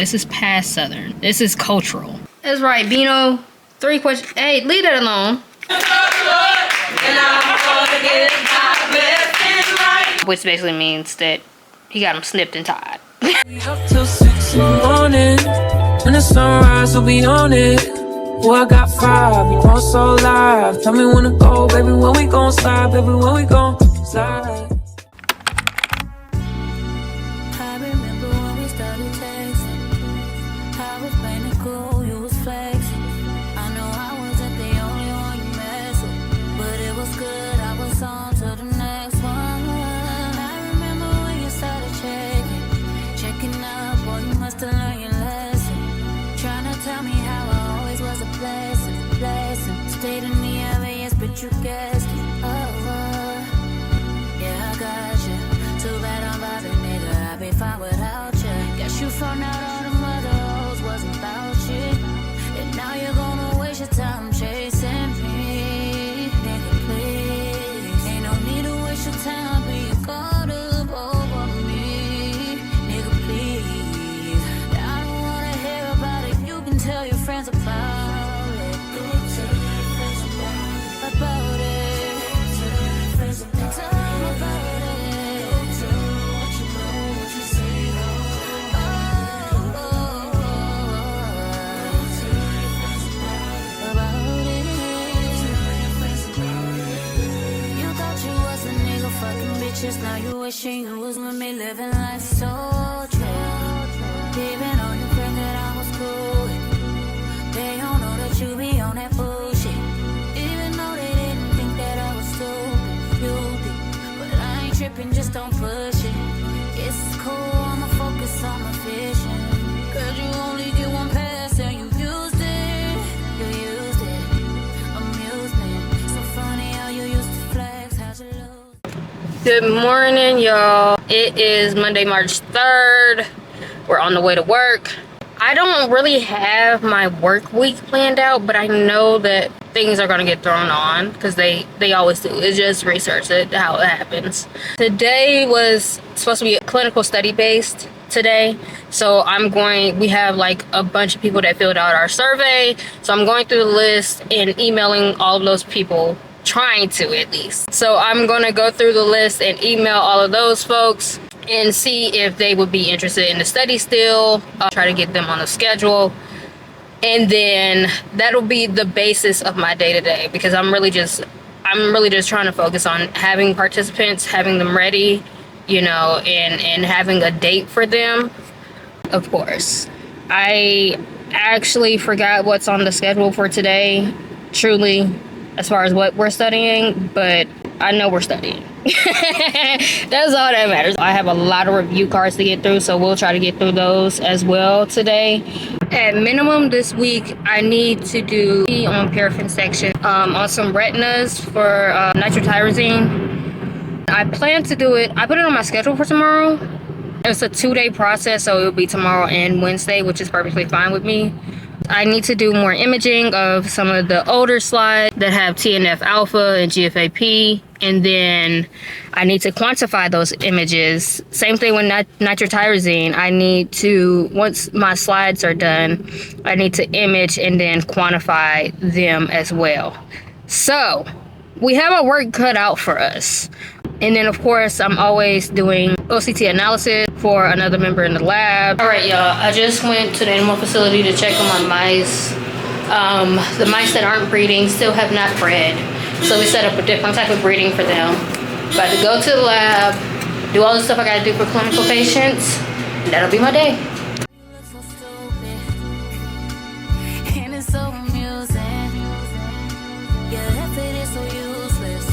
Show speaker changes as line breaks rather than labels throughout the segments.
This is past Southern. This is cultural. That's right, Bino. 3 questions. Hey, leave that alone. Which basically means that he got him snipped and tied.
Up till 6 in the morning. When the sunrise, we'll be on it. Boy, I got 5, you know it's so live. Tell me when to go, baby, when we gon' slide, baby, when we gon' slide.
I remember when we started texting. I was playing it cool, you was flexing. I know I wasn't the only one you messed with, but it was good, I was on to the next one. I remember when you started checking up, boy, you must have learned your lesson. Trying to tell me how I always was a blessing. Stayed in the LAS, but you guessed it. Yeah, I got you. Too bad I'm vibing, nigga. I'd be fine without you. Guess you found out all the mother hoes wasn't about shit. And now you're gonna waste your time chasing me. Nigga, please. Ain't no need to waste your time being caught up over me. Nigga, please. I don't wanna hear about it. You can tell your friends about it. About it. Tell them about it. What you know, what you see. About it. You thought you was a nigga fucking bitches. Now you wishing you was with me living life so true. Even on your friend that I was cool with. They don't know that you be on that bullshit. Even though they didn't think that I was stupid, you did. But I ain't tripping, just don't push it. It's cool, I'ma focus on my vision. Cause you only get one pass and you used it. You used it, amusement. So funny how you used to flex, how'd you lose?
Good morning, y'all. It is Monday, March 3rd. We're on the way to work. I don't really have my work week planned out, but I know that things are gonna get thrown on because they always do. It's just research it, how it happens. Today was supposed to be clinical study based today. So we have like a bunch of people that filled out our survey. So I'm going through the list and emailing all of those people, trying to at least. So I'm gonna go through the list and email all of those folks and see if they would be interested in the study still. I'll try to get them on the schedule. And then that'll be the basis of my day-to-day, because I'm really just trying to focus on having participants, having them ready, you know, and having a date for them. Of course, I actually forgot what's on the schedule for today, truly, as far as what we're studying, but I know we're studying. That's all that matters. I have a lot of review cards to get through, so we'll try to get through those as well today. At minimum this week, I need to do on paraffin section, on some retinas for nitratyrosine. I plan to do it. I put it on my schedule for tomorrow. It's a 2-day process, so it'll be tomorrow and Wednesday, which is perfectly fine with me. I need to do more imaging of some of the older slides that have TNF alpha and GFAP, and then I need to quantify those images. Same thing with nitratyrosine. I need to, once my slides are done, I need to image and then quantify them as well. So we have our work cut out for us. And then, of course, I'm always doing OCT analysis for another member in the lab. All right, y'all. I just went to the animal facility to check on my mice. The mice that aren't breeding still have not bred. So we set up a different type of breeding for them. About to go to the lab, do all the stuff I got to do for clinical patients. And that'll be my day.
You look so stupid, and it's so amusing. Your effort is so useless,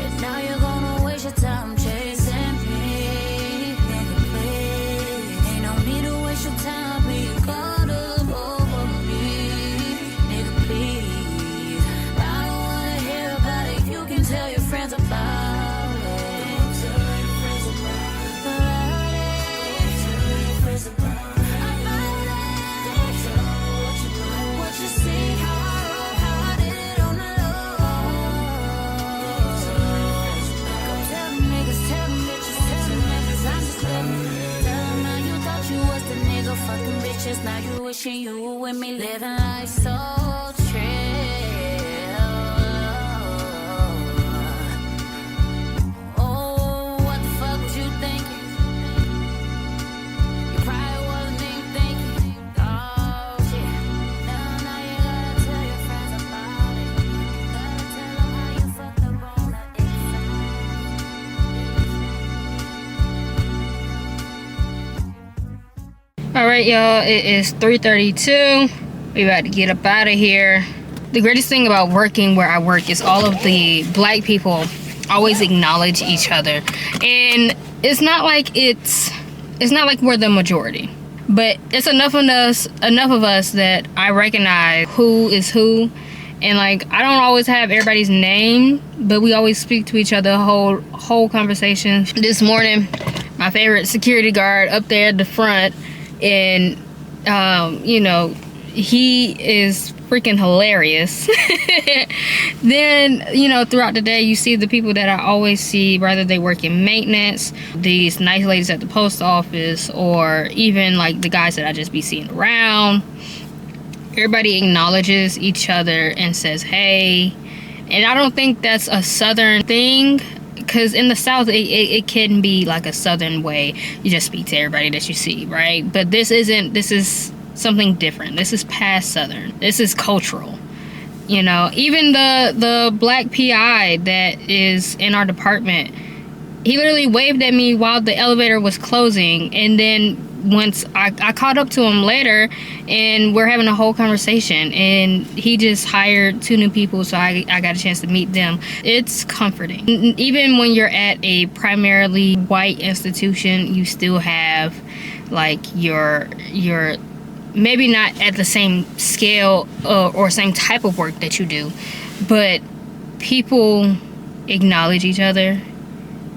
and now you're gonna waste your time chasing me. Nigga, please. Ain't no need to waste your time being caught up over me. Nigga, please. I don't wanna hear about it. You can tell your friends about it. Tell your friends about it. bitches, now you wishing you were with me, living life so trill. Oh, what the fuck was you thinking? You probably wasn't even thinking. Oh shit. Now you gotta tell your friends about it. Gotta tell them how you fucked up on the inside.
All right, y'all, it is 3:32. We about to get up out of here. The greatest thing about working where I work is all of the black people always acknowledge each other, and it's not like we're the majority, but it's enough of us that I recognize who is who. And like, I don't always have everybody's name, but we always speak to each other whole conversation. This morning, my favorite security guard up there at the front, and you know, he is freaking hilarious. Then, you know, throughout the day, you see the people that I always see, whether they work in maintenance, these nice ladies at the post office, or even like the guys that I just be seeing around. Everybody acknowledges each other and says hey. And I don't think that's a southern thing, because in the South it can be like a southern way. You just speak to everybody that you see, right? But this isn't. This is something different. This is past southern. This is cultural. You know, even the black PI that is in our department, he literally waved at me while the elevator was closing, and then once I caught up to him later, and we're having a whole conversation, and he just hired 2 new people, so I got a chance to meet them. It's comforting. Even when you're at a primarily white institution, you still have like your maybe not at the same scale or same type of work that you do, but people acknowledge each other.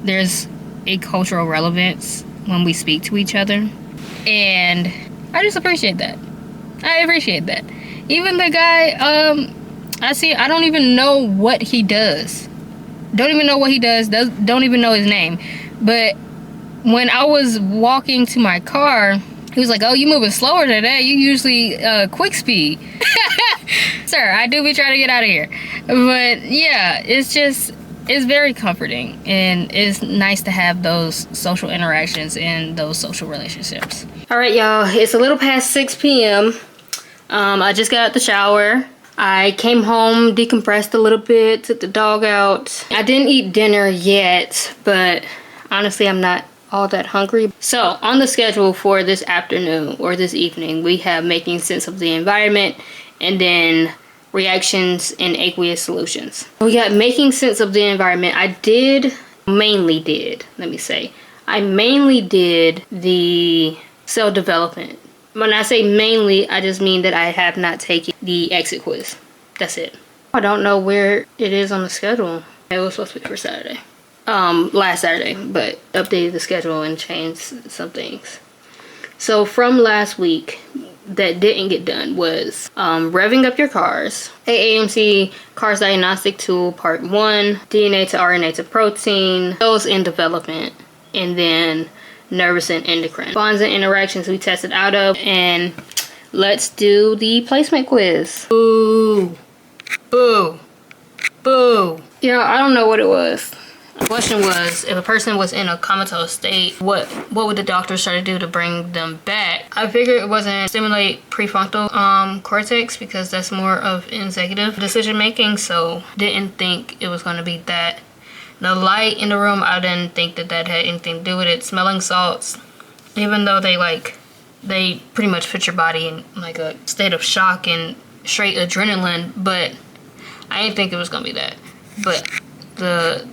There's a cultural relevance when we speak to each other, and I just appreciate that. I appreciate that. Even the guy I don't even know what he does. Don't even know even know his name. But when I was walking to my car, he was like, oh, you moving slower today. You usually quick speed. Sir, I do be trying to get out of here. But yeah, it's very comforting, and it's nice to have those social interactions and those social relationships. All right, y'all, it's a little past 6 p.m. I just got out the shower. I came home, decompressed a little bit, took the dog out. I didn't eat dinner yet, but honestly, I'm not all that hungry. So on the schedule for this afternoon or this evening, we have making sense of the environment, and then reactions and aqueous solutions. We got making sense of the environment. I mainly did the cell development. When I say mainly, I just mean that I have not taken the exit quiz. That's it. I don't know where it is on the schedule. It was supposed to be for Saturday. Last Saturday, but updated the schedule and changed some things. So from last week, that didn't get done was revving up your cars, AAMC Cars Diagnostic Tool Part 1, DNA to RNA to protein, those in development, and then nervous and endocrine. Bonds and interactions we tested out of, and let's do the placement quiz. Boo. Boo. Boo. Yeah, I don't know what it was. The question was, if a person was in a comatose state, what would the doctors try to do to bring them back? I figured it wasn't stimulate prefrontal cortex, because that's more of executive decision making, so didn't think it was going to be that. The light in the room, I didn't think that had anything to do with it. Smelling salts, even though they pretty much put your body in like a state of shock and straight adrenaline, but I didn't think it was going to be that. But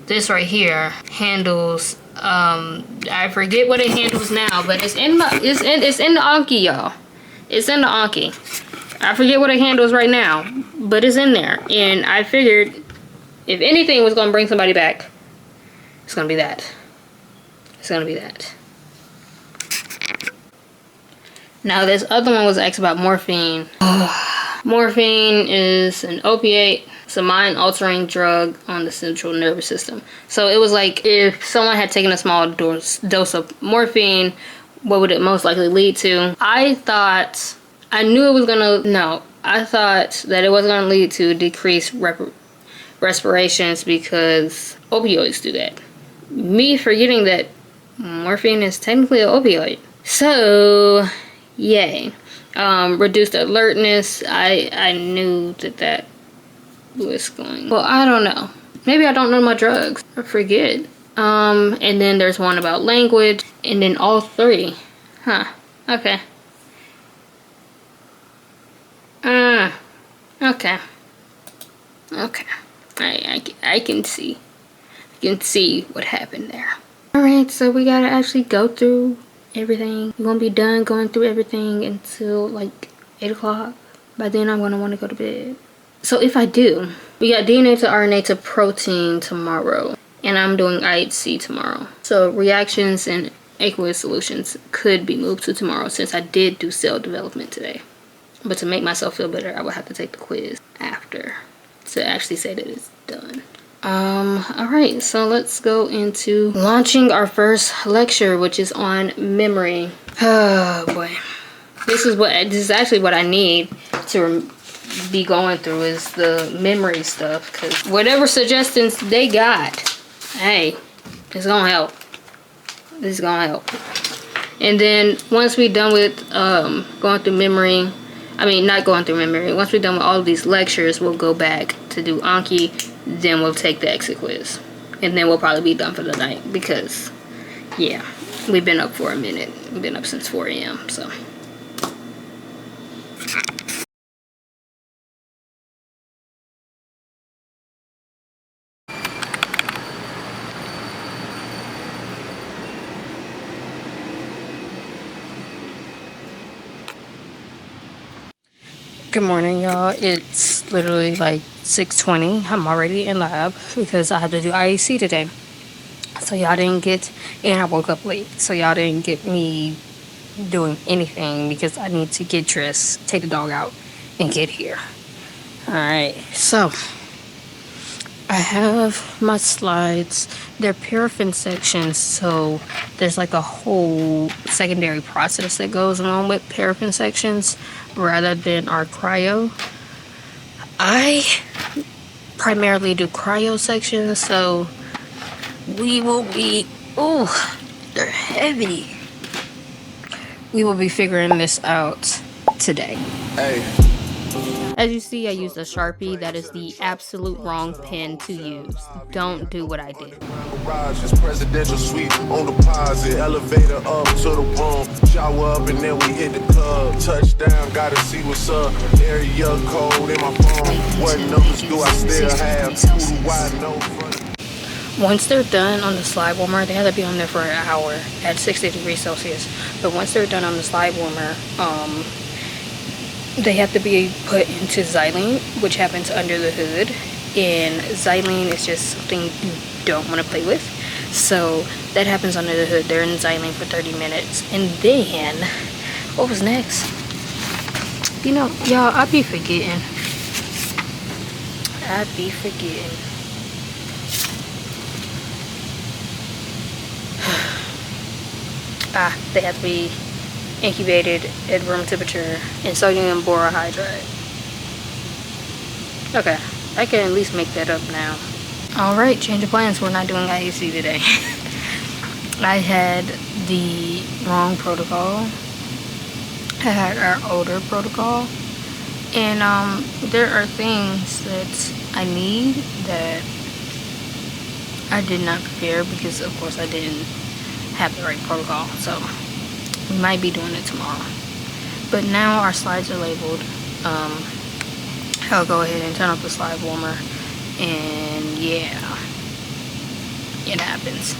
this right here handles I forget what it handles now, but it's in the Anki, y'all. It's in the Anki. I forget what it handles right now, but it's in there, and I figured if anything was gonna bring somebody back, it's gonna be that. It's gonna be that. Now this other one was asked about morphine. Morphine is an opiate. It's a mind-altering drug on the central nervous system. So it was like if someone had taken a small dose of morphine, what would it most likely lead to? I thought that it wasn't gonna lead to decreased respirations because opioids do that. Me forgetting that morphine is technically an opioid. So, yay. Reduced alertness. I knew that was going. Well, I don't know. Maybe I don't know my drugs. I forget. And then there's one about language, and then all three. Huh. Okay. Okay. Okay. I can see. I can see what happened there. Alright, so we gotta actually go through everything. We won't be done going through everything until like 8 o'clock. By then I'm gonna want to go to bed. So if I do, we got DNA to RNA to protein tomorrow. And I'm doing IHC tomorrow. So reactions and aqueous solutions could be moved to tomorrow since I did do cell development today. But to make myself feel better, I will have to take the quiz after to actually say that it's done. Alright, so let's go into launching our first lecture, which is on memory. Oh boy. This is actually what I need to be going through is the memory stuff, because whatever suggestions they got, hey, it's gonna help. This is gonna help. And then once we're done with going through memory, not going through memory, once we're done with all of these lectures, we'll go back to do Anki, then we'll take the exit quiz. And then we'll probably be done for the night because, yeah, we've been up for a minute. We've been up since 4 a.m., so. Good morning, y'all. It's literally like 6:20. I'm already in lab because I had to do IEC today. So y'all didn't get, and I woke up late. So y'all didn't get me doing anything because I need to get dressed, take the dog out, and get here. Alright, so I have my slides. They're paraffin sections, so there's like a whole secondary process that goes along with paraffin sections rather than our cryo. I primarily do cryo sections, so we will be, they're heavy. We will be figuring this out today. Hey. As you see, I used a Sharpie. That is the absolute wrong pen to use. Don't do what I did. Presidential suite on deposit, elevator up to the room, shower up and then we hit the club. Touchdown, gotta see what's up. Area code in my phone. What numbers do I still have? Who do I know? Once they're done on the slide warmer, they have to be on there for an hour at 60 degrees Celsius. But once they're done on the slide warmer, they have to be put into xylene, which happens under the hood. And xylene is just something you don't want to play with. So that happens under the hood. They're in xylene for 30 minutes. And then, what was next? You know, y'all, I be forgetting. They have to be incubated at room temperature in sodium borohydride. Okay, I can at least make that up now. Alright, change of plans. We're not doing IEC today. I had the wrong protocol. I had our older protocol. And there are things that I need that I did not prepare because of course I didn't have the right protocol. So we might be doing it tomorrow. But now our slides are labeled. I'll go ahead and turn off the slide warmer. And yeah, it happens.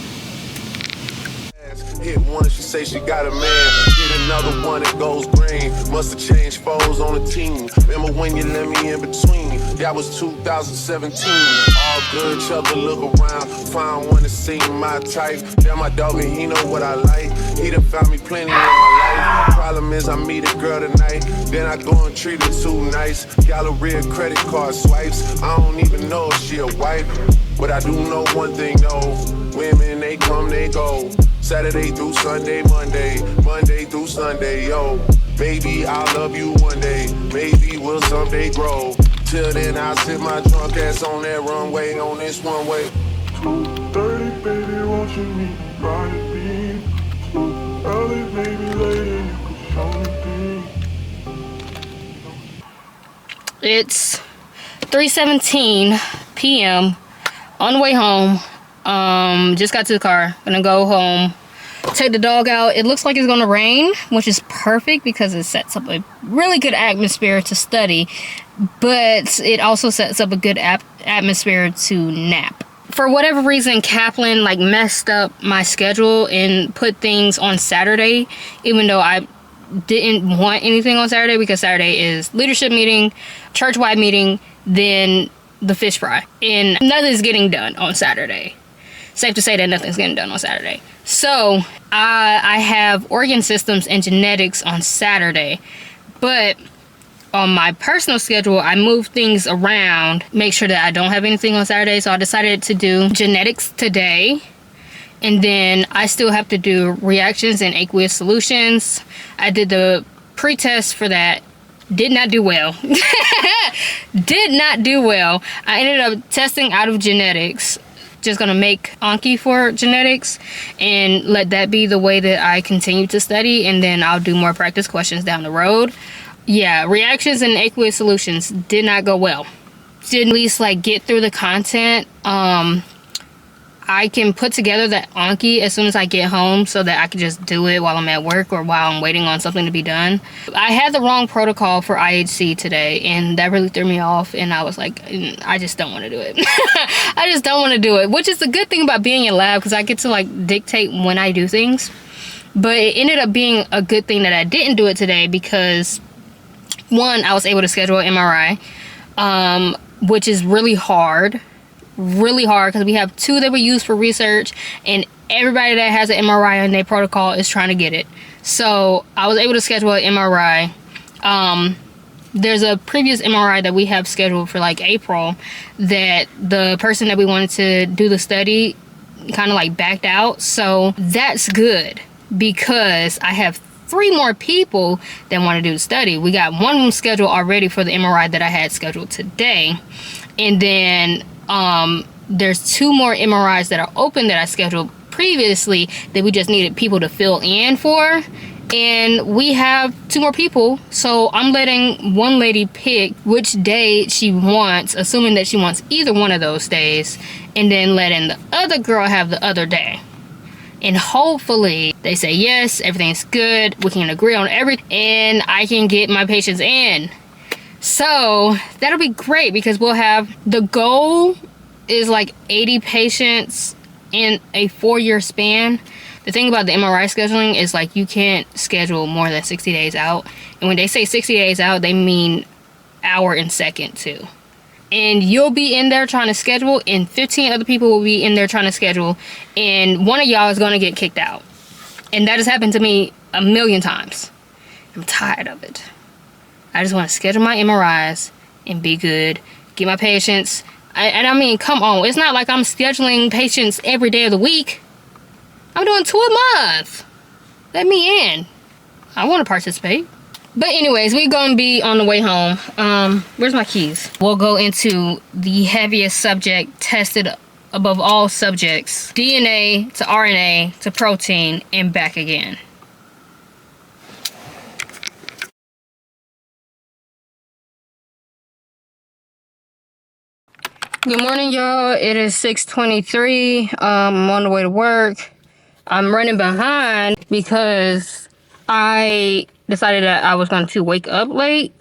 Hit one, she say she got a man. Hit another one, it goes green. Must have changed foes on the team. Remember when you let me in between? That was 2017. All good, chuck a look around. Find one to see my type. Damn, my dog, and he know what I like. He done found me plenty in my life. Problem is, I meet a girl tonight. Then I go and treat her too nice. Galleria credit card swipes. I don't even know if she a wife. But I do know one thing, though. Women, they come, they go. Saturday through Sunday, Monday
Sunday, yo. Maybe I'll love you one day, maybe we'll someday grow. Till then, I'll sit my drunk ass on that runway, on this one way. 2:30, baby, won't you meet me by the beat? Too early, maybe later, you can show me things.
It's 3:17 p.m. on the way home. Just got to the car. Gonna go home, take the dog out. It looks like it's gonna rain, which is perfect because it sets up a really good atmosphere to study, but it also sets up a good atmosphere to nap. For whatever reason, Kaplan like messed up my schedule and put things on Saturday, even though I didn't want anything on Saturday, because Saturday is leadership meeting, church-wide meeting, then the fish fry, and nothing's getting done on Saturday. Safe to say that nothing's getting done on Saturday. So I have organ systems and genetics on Saturday, but on my personal schedule, I move things around, make sure that I don't have anything on Saturday. So I decided to do genetics today, and then I still have to do reactions and aqueous solutions. I did the pre-test for that. Did not do well. Did not do well. I ended up testing out of genetics. Just gonna make Anki for genetics and let that be the way that I continue to study, and then I'll do more practice questions down the road. Yeah, reactions and aqueous solutions did not go well. Didn't at least like get through the content. I can put together that Anki as soon as I get home so that I can just do it while I'm at work or while I'm waiting on something to be done. I had the wrong protocol for IHC today, and that really threw me off, and I was like, I just don't want to do it. I just don't want to do it, which is the good thing about being in lab, because I get to like dictate when I do things. But it ended up being a good thing that I didn't do it today, because one, I was able to schedule an MRI, which is really hard because we have 2 that we use for research, and everybody that has an MRI on their protocol is trying to get it. So I was able to schedule an MRI. There's a previous MRI that we have scheduled for like April that the person that we wanted to do the study kind of like backed out. So that's good, because I have 3 more people that want to do the study. We got one of them scheduled already for the MRI that I had scheduled today, and then there's 2 more MRIs that are open that I scheduled previously that we just needed people to fill in for, and we have 2 more people. So I'm letting one lady pick which day she wants, assuming that she wants either one of those days, and then letting the other girl have the other day. And hopefully they say yes, everything's good, we can agree on everything, and I can get my patients in. So that'll be great, because we'll have, the goal is like 80 patients in a 4-year span. The thing about the MRI scheduling is like you can't schedule more than 60 days out. And when they say 60 days out, they mean hour and second too. And you'll be in there trying to schedule, and 15 other people will be in there trying to schedule, and one of y'all is going to get kicked out. And that has happened to me a million times. I'm tired of it. I just want to schedule my MRIs and be good, get my patients. And I mean, come on, it's not like I'm scheduling patients every day of the week. I'm doing 2 a month. Let me in. I want to participate. But anyways, we're going to be on the way home. Where's my keys? We'll go into the heaviest subject tested above all subjects. DNA to RNA to protein and back again. Good morning, y'all. It is 6:23. I'm on the way to work. I'm running behind because I decided that I was going to wake up late.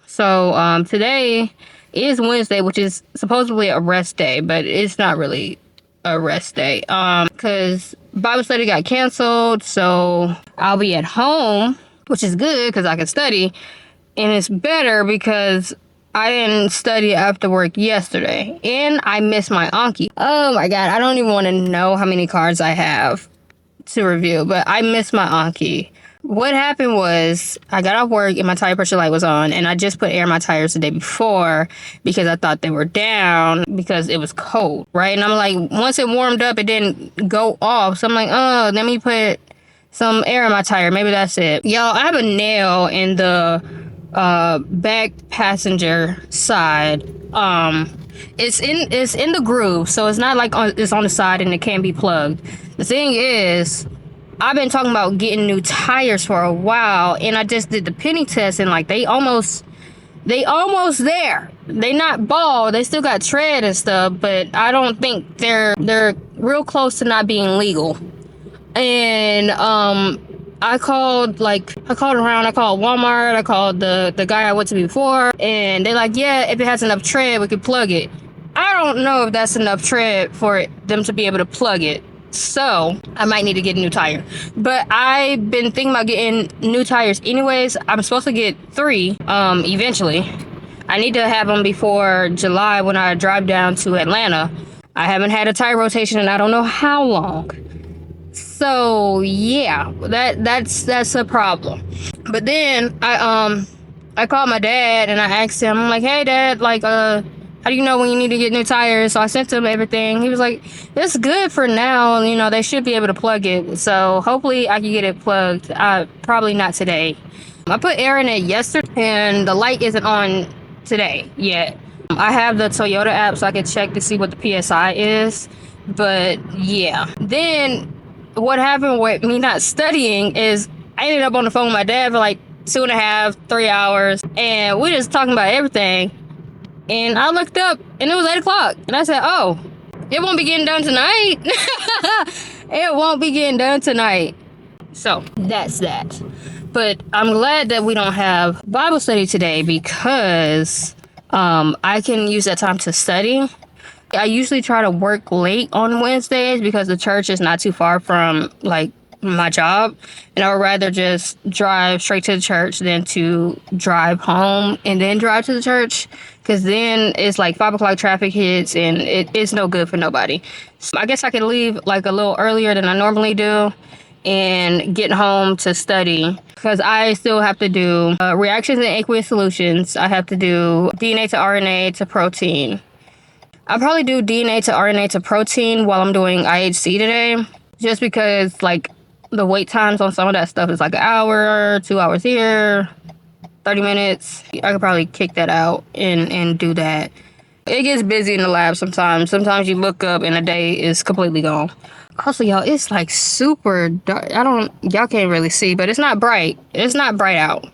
So today is Wednesday, which is supposedly a rest day, but it's not really a rest day. Because Bible study got canceled, so I'll be at home, which is good because I can study. And it's better because I didn't study after work yesterday, and I missed my Anki. Oh my god, I don't even want to know how many cards I have to review, but I missed my Anki. What happened was I got off work and my tire pressure light was on, and I just put air in my tires the day before because I thought they were down because it was cold, right? And I'm like, once it warmed up, it didn't go off, so I'm like, oh, let me put some air in my tire. Maybe that's it. Y'all, I have a nail in the back passenger side. It's in the groove, so it's not like it's on the side and it can't be plugged. The thing is, I've been talking about getting new tires for a while, and I just did the penny test, and like they almost there. They not bald, they still got tread and stuff, but I don't think they're real close to not being legal. And I called around. I called Walmart. I called the guy I went to before, and they're like, yeah, if it has enough tread, we could plug it. I don't know if that's enough tread for them to be able to plug it. So I might need to get a new tire. But I've been thinking about getting new tires anyways. I'm supposed to get 3 eventually. I need to have them before July when I drive down to Atlanta. I haven't had a tire rotation in I don't know how long. So yeah, that's a problem. But then I called my dad and I asked him, I'm like, hey dad, like how do you know when you need to get new tires? So I sent him everything. He was like, it's good for now. You know, they should be able to plug it. So hopefully I can get it plugged. Probably not today. I put air in it yesterday and the light isn't on today yet. I have the Toyota app so I can check to see what the PSI is. But yeah. Then what happened with me not studying is I ended up on the phone with my dad for like 2.5, 3 hours. And we just talking about everything. And I looked up and it was 8 o'clock. And I said, oh, it won't be getting done tonight. It won't be getting done tonight. So that's that. But I'm glad that we don't have Bible study today because I can use that time to study. I usually try to work late on Wednesdays because the church is not too far from like my job, and I would rather just drive straight to the church than to drive home and then drive to the church, because then it's like 5 o'clock traffic hits and it's no good for nobody. So I guess I could leave like a little earlier than I normally do and get home to study, because I still have to do reactions and aqueous solutions. I have to do DNA to RNA to protein. I'll probably do DNA to RNA to protein while I'm doing IHC today, just because like the wait times on some of that stuff is like an hour, 2 hours here, 30 minutes. I could probably kick that out and do that. It gets busy in the lab sometimes. Sometimes you look up and a day is completely gone. Also, y'all, it's like super dark. Y'all can't really see, but it's not bright. It's not bright out.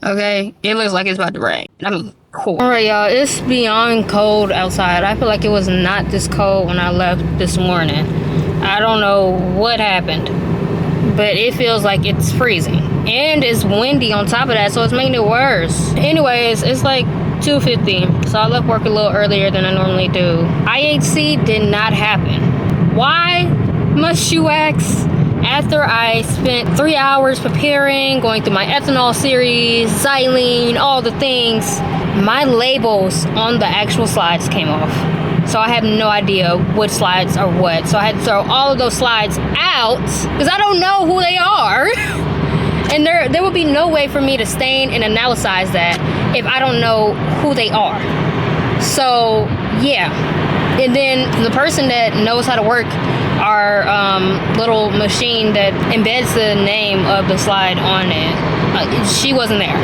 Okay? It looks like it's about to rain. I mean, cool. Alright, y'all, it's beyond cold outside. I feel like it was not this cold when I left this morning. I don't know what happened, but it feels like it's freezing. And it's windy on top of that, so it's making it worse. Anyways, it's like 2:50, so I left work a little earlier than I normally do. IHC did not happen. Why, must you ask? After I spent 3 hours preparing, going through my ethanol series, xylene, all the things, my labels on the actual slides came off. So I have no idea what slides are what. So I had to throw all of those slides out because I don't know who they are. And there would be no way for me to stain and analyze that if I don't know who they are. So yeah. And then the person that knows how to work our little machine that embeds the name of the slide on it, she wasn't there.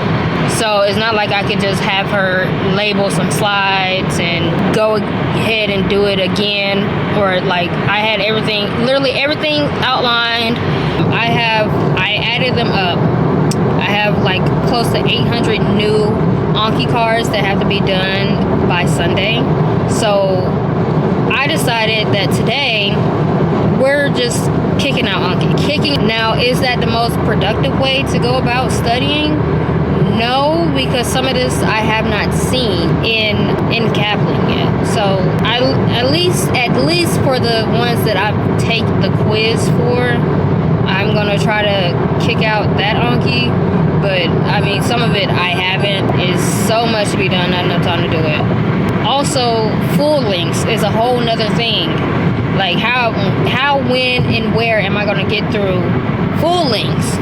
So it's not like I could just have her label some slides and go ahead and do it again. Or like I had everything, literally everything outlined. I added them up. I have like close to 800 new Anki cards that have to be done by Sunday. So I decided that today we're just kicking out Anki. Now, is that the most productive way to go about studying? No, because some of this I have not seen in Kaplan yet. So at least for the ones that I take the quiz for, I'm gonna try to kick out that Anki. But I mean, some of it I haven't. Is so much to be done, not enough time to do it. Also, full links is a whole nother thing. Like how, when, and where am I gonna get through full links?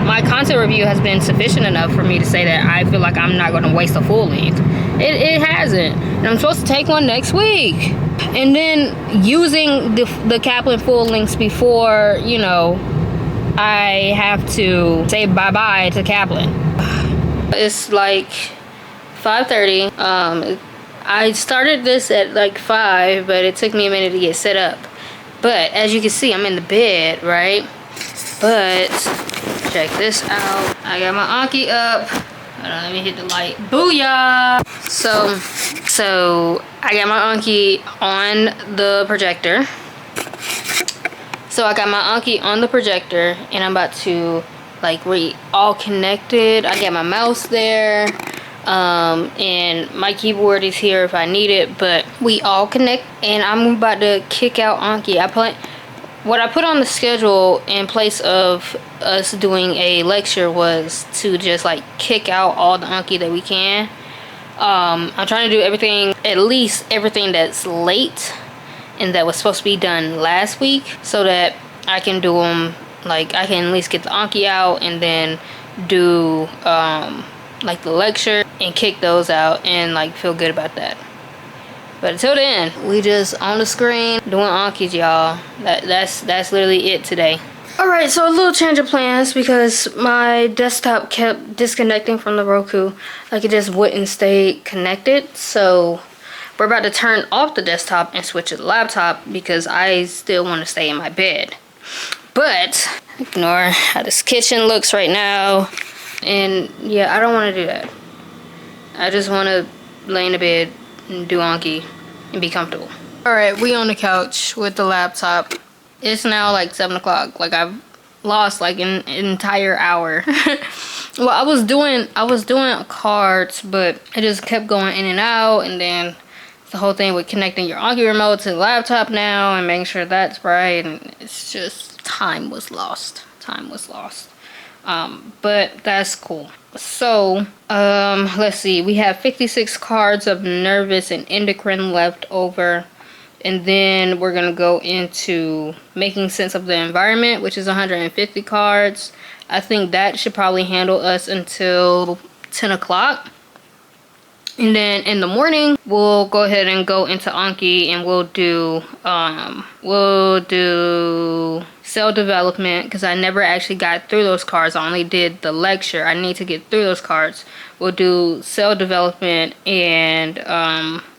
My content review has been sufficient enough for me to say that I feel like I'm not going to waste a full length. It hasn't. And I'm supposed to take one next week. And then using the Kaplan full lengths before, I have to say bye-bye to Kaplan. It's like 5:30. I started this at like 5, but it took me a minute to get set up. But as you can see, I'm in the bed, right? But check this out. I got my Anki up. Hold on, let me hit the light. Booyah! So I got my Anki on the projector. So I got my Anki on the projector, and I'm about to, like, we're all connected. I got my mouse there, and my keyboard is here if I need it, but we all connect, and I'm about to kick out Anki. What I put on the schedule in place of us doing a lecture was to just like kick out all the Anki that we can. I'm trying to do everything, at least everything that's late and that was supposed to be done last week, so that I can do them, like I can at least get the Anki out and then do like the lecture and kick those out and like feel good about that. But until then, we just on the screen doing Ankis, y'all. That's literally it today. Alright, so a little change of plans because my desktop kept disconnecting from the Roku. Like it just wouldn't stay connected. So we're about to turn off the desktop and switch to the laptop because I still want to stay in my bed. But ignore how this kitchen looks right now. And yeah, I don't want to do that. I just want to lay in the bed and do Anki and be comfortable. Alright, we on the couch with the laptop. It's now like 7 o'clock. Like I've lost like an entire hour. Well, I was doing cards, but it just kept going in and out, and then the whole thing with connecting your Anki remote to the laptop now and making sure that's right, and it's just time was lost. But that's cool. So let's see, we have 56 cards of nervous and endocrine left over, and then we're gonna go into making sense of the environment, which is 150 cards. I think that should probably handle us until 10 o'clock. And then in the morning, we'll go ahead and go into Anki, and we'll do cell development, because I never actually got through those cards. I only did the lecture. I need to get through those cards. We'll do cell development and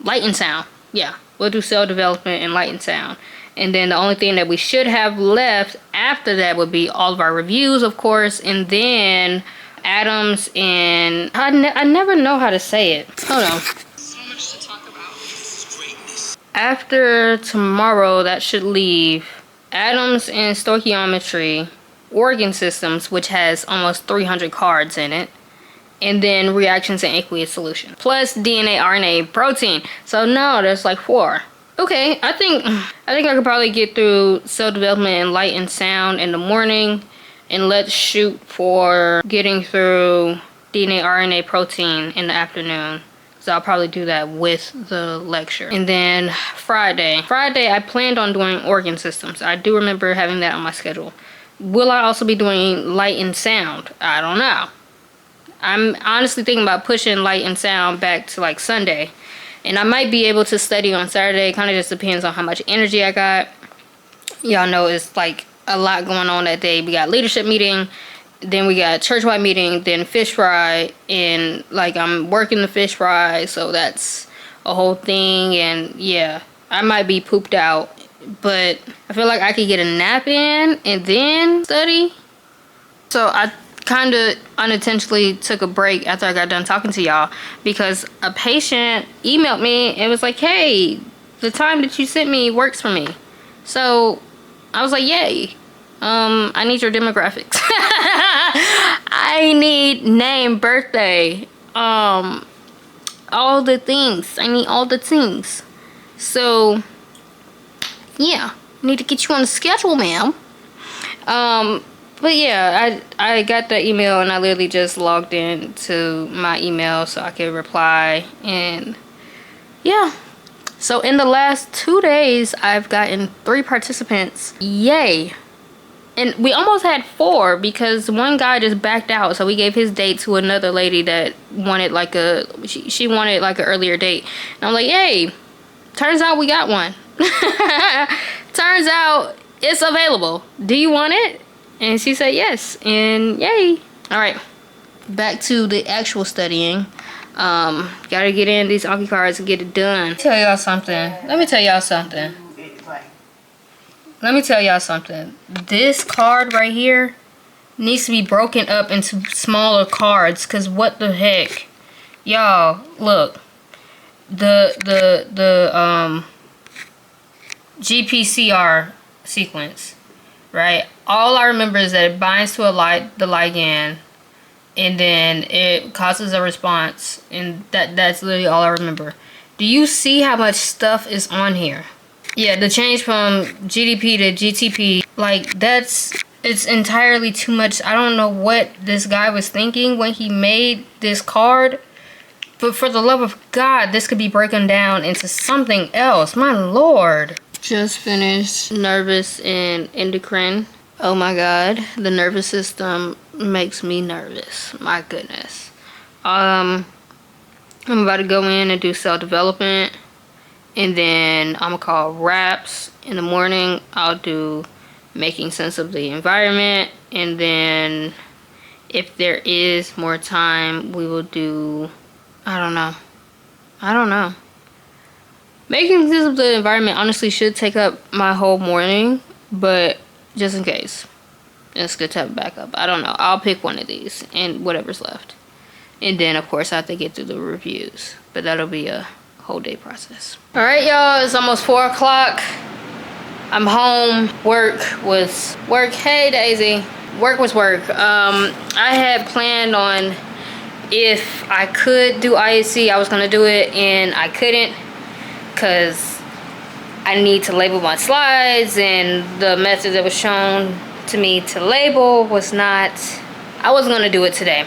light and sound. Yeah, we'll do cell development and light and sound. And then the only thing that we should have left after that would be all of our reviews, of course, and then atoms and I never know how to say it. Hold on. So much to talk about. After tomorrow, that should leave atoms and stoichiometry, organ systems, which has almost 300 cards in it, and then reactions and aqueous solution, plus DNA, RNA, protein. So no, there's like 4. Okay, I think I could probably get through cell development and light and sound in the morning. And let's shoot for getting through DNA, RNA, protein in the afternoon. So I'll probably do that with the lecture. And then Friday I planned on doing organ systems. I do remember having that on my schedule. Will I also be doing light and sound? I don't know. I'm honestly thinking about pushing light and sound back to like Sunday. And I might be able to study on Saturday. Kind of just depends on how much energy I got. Y'all know it's like a lot going on that day. We got leadership meeting, then we got church-wide meeting, then fish fry, and like I'm working the fish fry, so that's a whole thing. And yeah, I might be pooped out, but I feel like I could get a nap in and then study. So I kind of unintentionally took a break after I got done talking to y'all, because a patient emailed me and was like, hey, the time that you sent me works for me. So I was like, yay. I need your demographics. I need name, birthday, all the things. I need all the things. So yeah, need to get you on the schedule, ma'am. But yeah, I got the email, and I literally just logged in to my email so I could reply. And yeah, so in the last 2 days, I've gotten 3 participants. Yay. And we almost had 4 because one guy just backed out. So we gave his date to another lady that wanted like she wanted like an earlier date. And I'm like, yay. Turns out we got one. Turns out it's available. Do you want it? And she said yes, and yay. All right, back to the actual studying. Gotta get in these Anki cards and get it done. Let me tell y'all something. This card right here needs to be broken up into smaller cards, because what the heck? Y'all, look. The GPCR sequence, right? All I remember is that it binds to the ligand, and then it causes a response, and that's literally all I remember. Do you see how much stuff is on here? Yeah, the change from GDP to GTP, like, it's entirely too much. I don't know what this guy was thinking when he made this card, but for the love of God, this could be broken down into something else. My Lord. Just finished nervous and endocrine. Oh my God, the nervous system makes me nervous. My goodness. I'm about to go in and do cell development, and then I'm gonna call raps. In the morning, I'll do making sense of the environment, and then if there is more time, we will do, I don't know. Making sense of the environment honestly should take up my whole morning, but just in case, it's good to have a backup. I don't know. I'll pick one of these and whatever's left. And then, of course, I have to get through the reviews, but that'll be a whole day process. All right, y'all, it's almost 4 o'clock. I'm home. Work was work. Hey, Daisy. Work was work. I had planned on, if I could do IAC, I was gonna do it, and I couldn't, because I need to label my slides, and the method that was shown to me to label was not, I wasn't gonna do it today.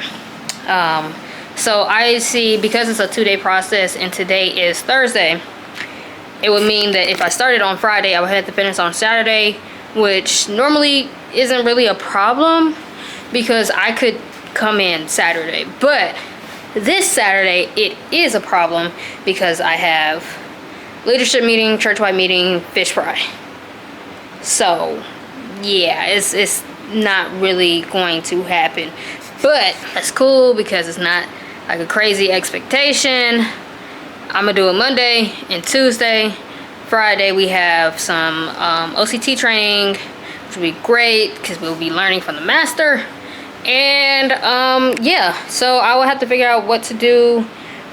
So IAC, because it's a 2-day process and today is Thursday, it would mean that if I started on Friday, I would have to finish on Saturday, which normally isn't really a problem because I could come in Saturday. But this Saturday, it is a problem because I have leadership meeting, church-wide meeting, fish fry. So yeah, it's not really going to happen. But that's cool because it's not like a crazy expectation. I'm gonna do it Monday and Tuesday. Friday we have some OCT training, which will be great because we'll be learning from the master. And yeah, so I will have to figure out what to do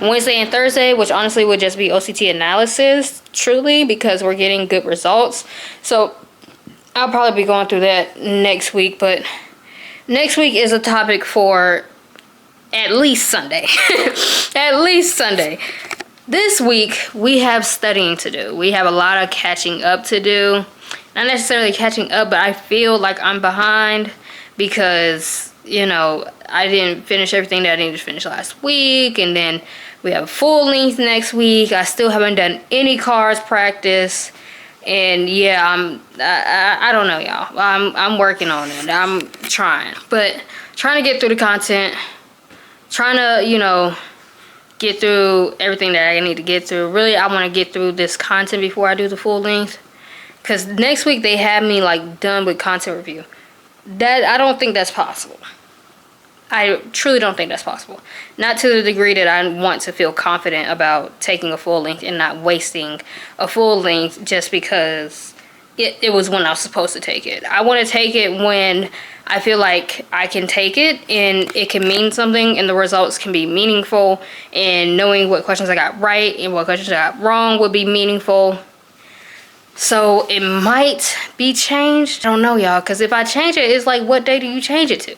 Wednesday and Thursday, which honestly would just be OCT analysis, truly, because we're getting good results. So I'll probably be going through that next week, but next week is a topic for at least Sunday. At least Sunday. This week, we have studying to do. We have a lot of catching up to do. Not necessarily catching up, but I feel like I'm behind because, you know, I didn't finish everything that I needed to finish last week. And then we have full length next week. I still haven't done any cards practice. And yeah, I don't know, y'all. I'm working on it. I'm trying. But trying to get through the content. Trying to, you know, get through everything that I need to get through. Really, I want to get through this content before I do the full length. Because next week, they have me, like, done with content review. I don't think that's possible. I truly don't think that's possible. Not to the degree that I want to feel confident about taking a full length and not wasting a full length just because it was when I was supposed to take it. I want to take it when I feel like I can take it and it can mean something and the results can be meaningful, and knowing what questions I got right and what questions I got wrong would be meaningful. So it might be changed. I don't know, y'all, because if I change it, it's like, what day do you change it to?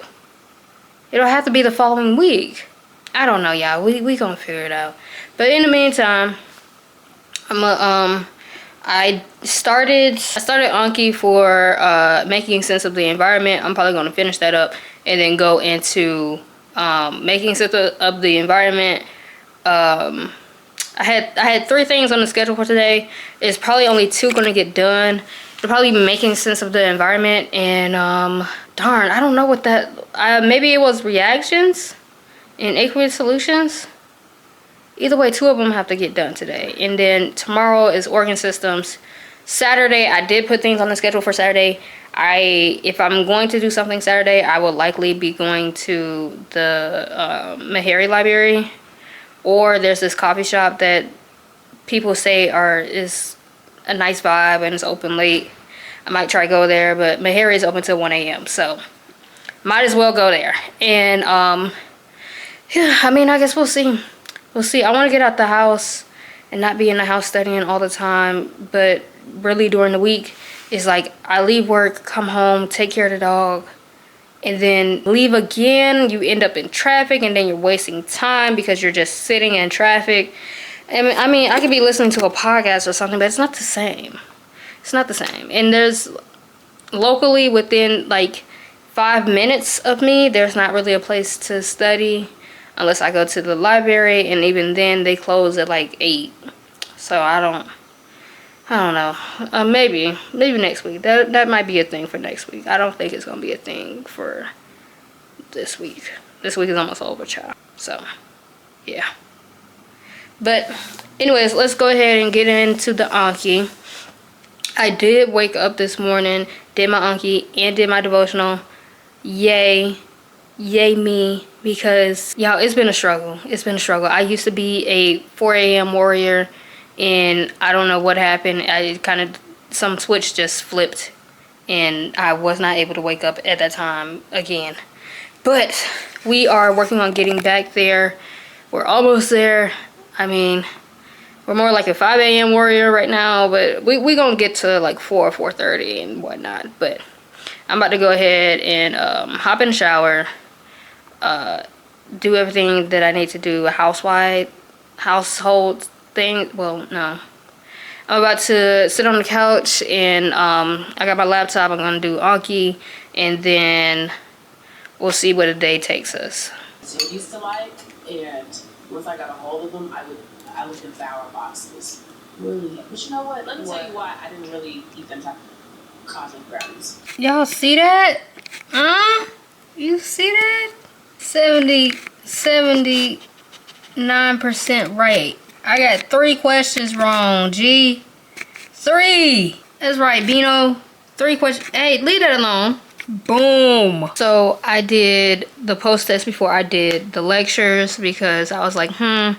It'll have to be the following week. I don't know, y'all. We gonna figure it out. But in the meantime, I started Anki for making sense of the environment. I'm probably gonna finish that up and then go into making sense of the environment. I had 3 things on the schedule for today. It's probably only 2 gonna get done. It'll probably be making sense of the environment and darn, I don't know what that. Maybe it was reactions and aqueous solutions. Either way, 2 of them have to get done today. And then tomorrow is organ systems. Saturday, I did put things on the schedule for Saturday. If I'm going to do something Saturday, I will likely be going to the Meharry Library, or there's this coffee shop that people say is a nice vibe and it's open late. I might try to go there, but Meharry is open till 1 a.m. so might as well go there. And yeah, I mean, I guess we'll see. We'll see. I want to get out the house and not be in the house studying all the time, but really during the week is like I leave work, come home, take care of the dog, and then leave again. You end up in traffic, and then you're wasting time because you're just sitting in traffic. I mean, I could be listening to a podcast or something, but it's not the same. It's not the same. And there's locally within like 5 minutes of me, there's not really a place to study unless I go to the library, and even then they close at like 8. So I don't know. Maybe next week. That might be a thing for next week. I don't think it's gonna be a thing for this week. This week is almost over, child. So yeah. But anyways, let's go ahead and get into the Anki. I did wake up this morning, did my Anki, and did my devotional. Yay me, because y'all, it's been a struggle. It's been a struggle. I used to be a 4 a.m. warrior, and I don't know what happened. Some switch just flipped, and I was not able to wake up at that time again. But we are working on getting back there. We're almost there. I mean, we're more like a 5 a.m. warrior right now, but we gonna get to like 4:30 and whatnot. But I'm about to go ahead and hop in the shower, do everything that I need to do, a household thing. Well, no. I'm about to sit on the couch, and I got my laptop. I'm gonna do Anki, and then we'll see where the day takes us.
So I used to like, and once I got a hold of them, I would devour boxes. Really. But you know what? Let me tell you why I didn't really eat them type of cosmic brownies.
Y'all see that? You see that? 79% right. I got 3 questions wrong, G. 3. That's right, Bino. 3 questions. Hey, leave that alone. Boom. So I did the post-test before I did the lectures, because I was like, I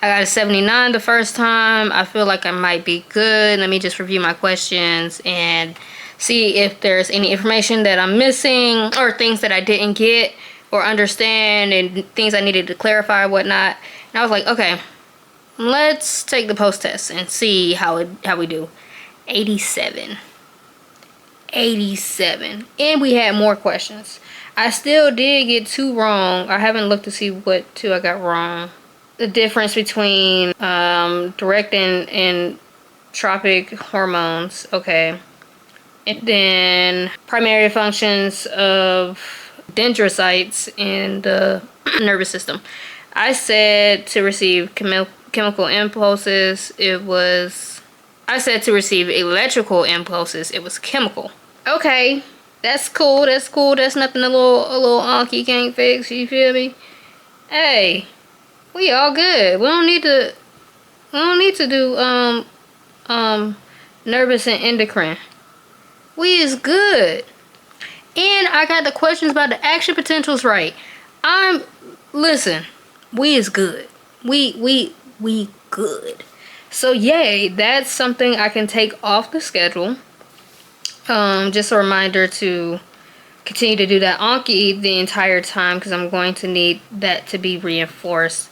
got a 79 the first time. I feel like I might be good. Let me just review my questions and see if there's any information that I'm missing, or things that I didn't get or understand, and things I needed to clarify, whatnot. And I was like, okay, let's take the post-test and see how we do. 87. And we had more questions. I still did get 2 wrong. I haven't looked to see what 2 I got wrong. The difference between direct and tropic hormones. Okay. And then primary functions of dendrocytes in the nervous system. I said to receive chemical impulses. I said to receive electrical impulses. It was chemical. Okay, that's cool. That's nothing a little Anki can't fix. You feel me? Hey, we all good. We don't need to do nervous and endocrine. We is good. And I got the questions about the action potentials right. Listen, we is good. We good. So yay, that's something I can take off the schedule. Just a reminder to continue to do that Anki the entire time, because I'm going to need that to be reinforced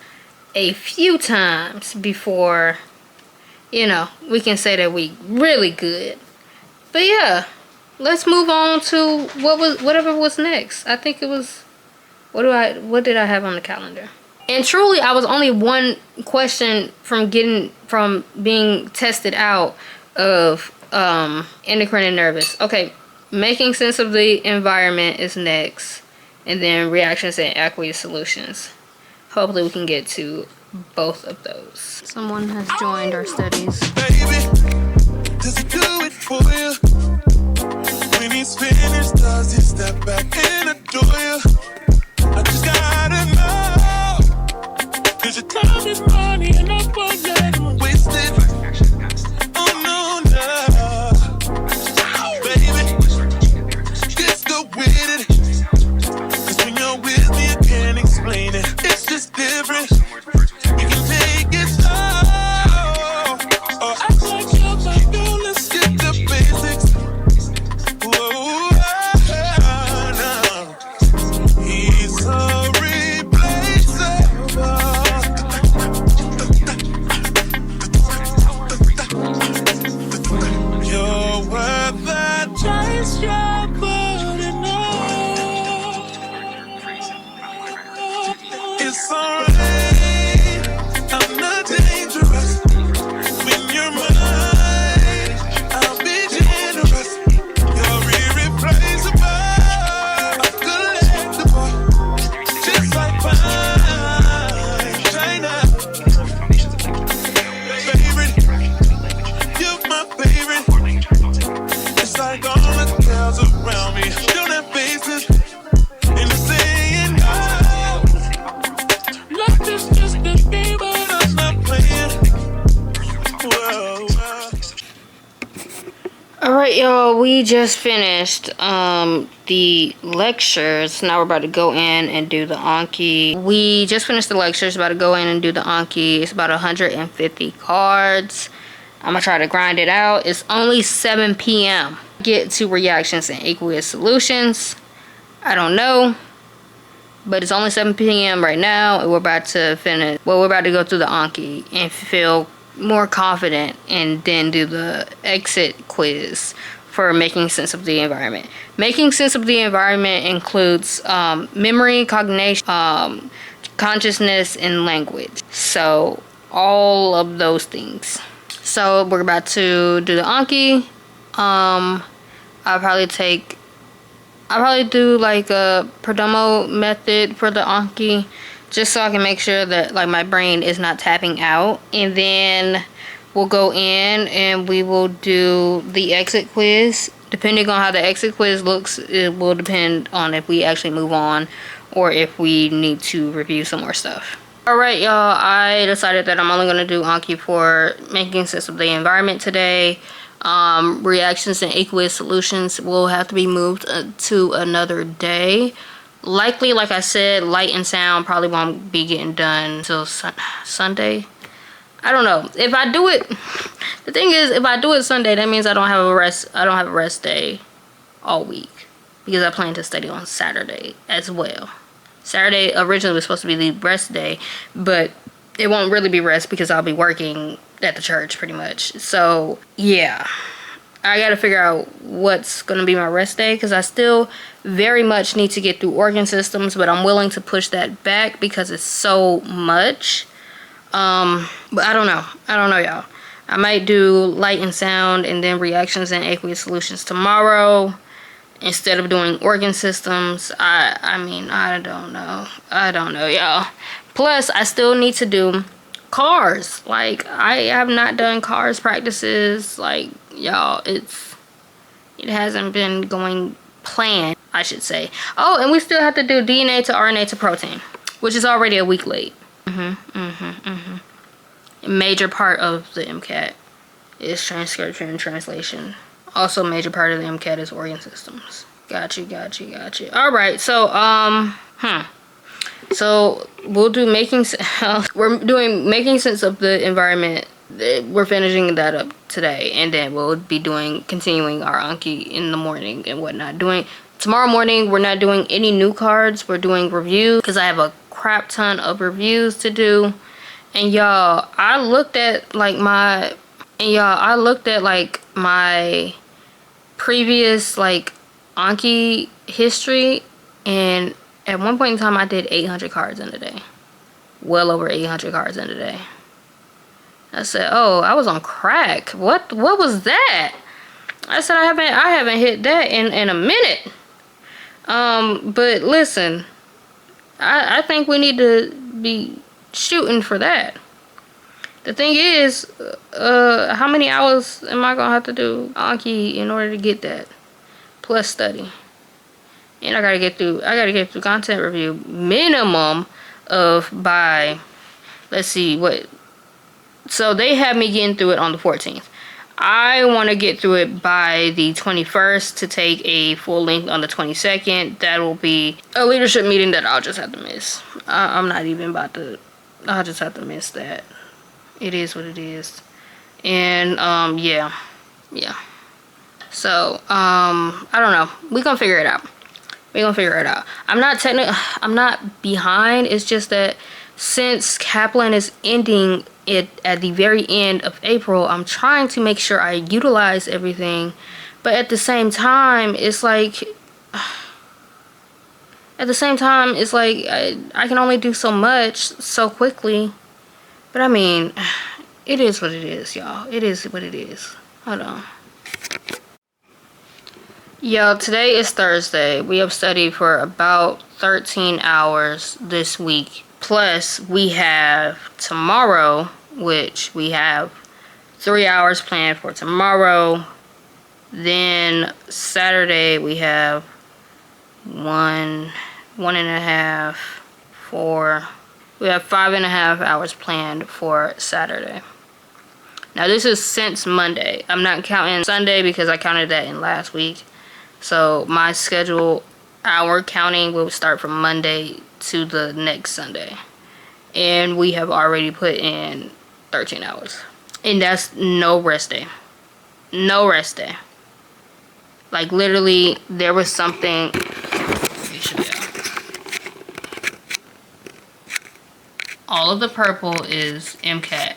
a few times before, we can say that we really good. But yeah, let's move on to whatever was next. I think it was, what did I have on the calendar? And truly, I was only 1 question from being tested out of endocrine and nervous. Okay, making sense of the environment is next, and then reactions and aqueous solutions. Hopefully we can get to both of those. Someone has joined our studies.
Baby, just do it for you. When he's finished, does he step back and adore you? I just gotta know, 'cause your time is money and I won't let him waste it. Oh no, no.
right, y'all, we just finished the lectures. Now we're about to go in and do the Anki. We just finished the lectures, about to go in and do the Anki. It's about 150 cards. I'm gonna try to grind it out. It's only 7 p.m. Get to reactions and aqueous solutions. I don't know, but it's only 7 p.m. right now, and we're about to finish. Well, we're about to go through the Anki and feel more confident, and then do the exit quiz for making sense of the environment. Making sense of the environment includes memory, cognition, consciousness, and language. So all of those things. So we're about to do the Anki. I'll probably do like a Perdomo method for the Anki, just so I can make sure that like my brain is not tapping out. And then we'll go in and we will do the exit quiz. Depending on how the exit quiz looks, it will depend on if we actually move on or if we need to review some more stuff. Alright, y'all, I decided that I'm only going to do Anki for making sense of the environment today. Reactions and aqueous solutions will have to be moved to another day. Likely, like I said, light and sound probably won't be getting done until Sunday. I don't know. If I do it, the thing is, if I do it Sunday, that means I don't have a rest day all week, because I plan to study on Saturday as well. Saturday originally was supposed to be the rest day, but it won't really be rest because I'll be working at the church pretty much. So yeah, I gotta figure out what's gonna be my rest day, because I still very much need to get through organ systems, but I'm willing to push that back because it's so much. But I don't know, y'all. I might do light and sound and then reactions and aqueous solutions tomorrow instead of doing organ systems. I mean, I don't know, y'all. Plus, I still need to do cars. Like, I have not done cars practices. Like, y'all, it hasn't been going planned, I should say. Oh, and we still have to do DNA to RNA to protein, which is already a week late. A major part of the MCAT is transcription and translation. Also, a major part of the MCAT is organ systems. Got you. All right, so so we'll do we're doing making sense of the environment. We're finishing that up today, and then we'll be continuing our Anki in the morning and whatnot. Tomorrow morning, we're not doing any new cards. We're doing reviews because I have a crap ton of reviews to do. And y'all, I looked at like my previous like Anki history, and at one point in time I did 800 cards in a day. Well over 800 cards in a day. I said, oh, I was on crack. What was that? I said, I haven't hit that in a minute. But listen, I think we need to be shooting for that. The thing is, how many hours am I gonna have to do Anki in order to get that? Plus study. And I gotta get through content review minimum of by, let's see, what, so they have me getting through it on the 14th. I want to get through it by the 21st to take a full length on the 22nd. That will be a leadership meeting that I'll just have to miss. I'm not even about to, I'll just have to miss that. It is what it is. And yeah. So I don't know, we're gonna figure it out. I'm not behind. It's just that since Kaplan is ending it at the very end of April, I'm trying to make sure I utilize everything, but at the same time it's like I can only do so much so quickly. But I mean, it is what it is, y'all. It is what it is. Hold on. Yo, today is Thursday. We have studied for about 13 hours this week. Plus, we have tomorrow, which we have 3 hours planned for tomorrow. Then Saturday, we have 1.5, 4. We have 5.5 hours planned for Saturday. Now this is since Monday. I'm not counting Sunday because I counted that in last week. So my schedule, hour counting will start from Monday to the next Sunday. And we have already put in 13 hours. And that's no rest day. No rest day. Like literally, there was something. All of the purple is MCAT.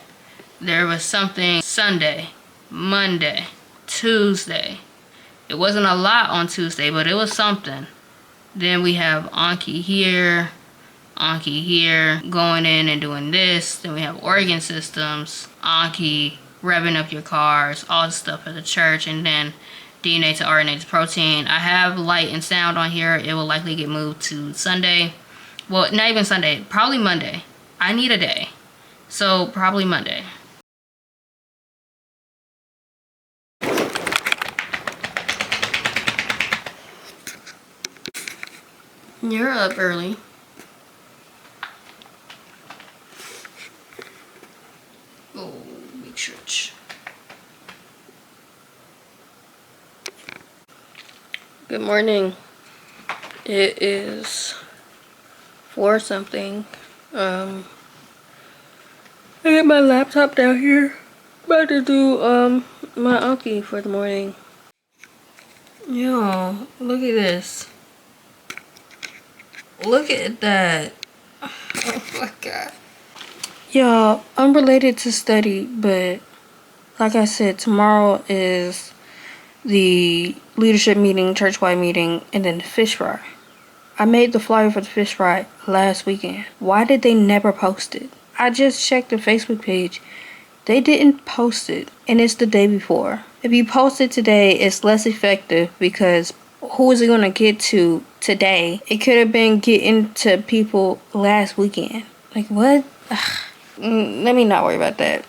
There was something Sunday, Monday, Tuesday. It wasn't a lot on Tuesday, but it was something. Then we have Anki here, going in and doing this. Then we have organ systems, Anki, revving up your cars, all the stuff for the church, and then DNA to RNA to protein. I have light and sound on here. It will likely get moved to Sunday. Well, not even Sunday, probably Monday. I need a day. So probably Monday. You're up early. Oh, big church. Good morning. It is 4 something. I got my laptop down here. About to do my Anki for the morning. Yo, look at this. Look at that. Oh my god. Y'all, unrelated to study, but like I said, tomorrow is the leadership meeting, church-wide meeting, and then the fish fry. I made the flyer for the fish fry last weekend. Why did they never post it? I just checked the Facebook page. They didn't post it, and it's the day before. If you post it today, it's less effective because who is it going to get to today? It could have been getting to people last weekend. Like, what? Let me not worry about that.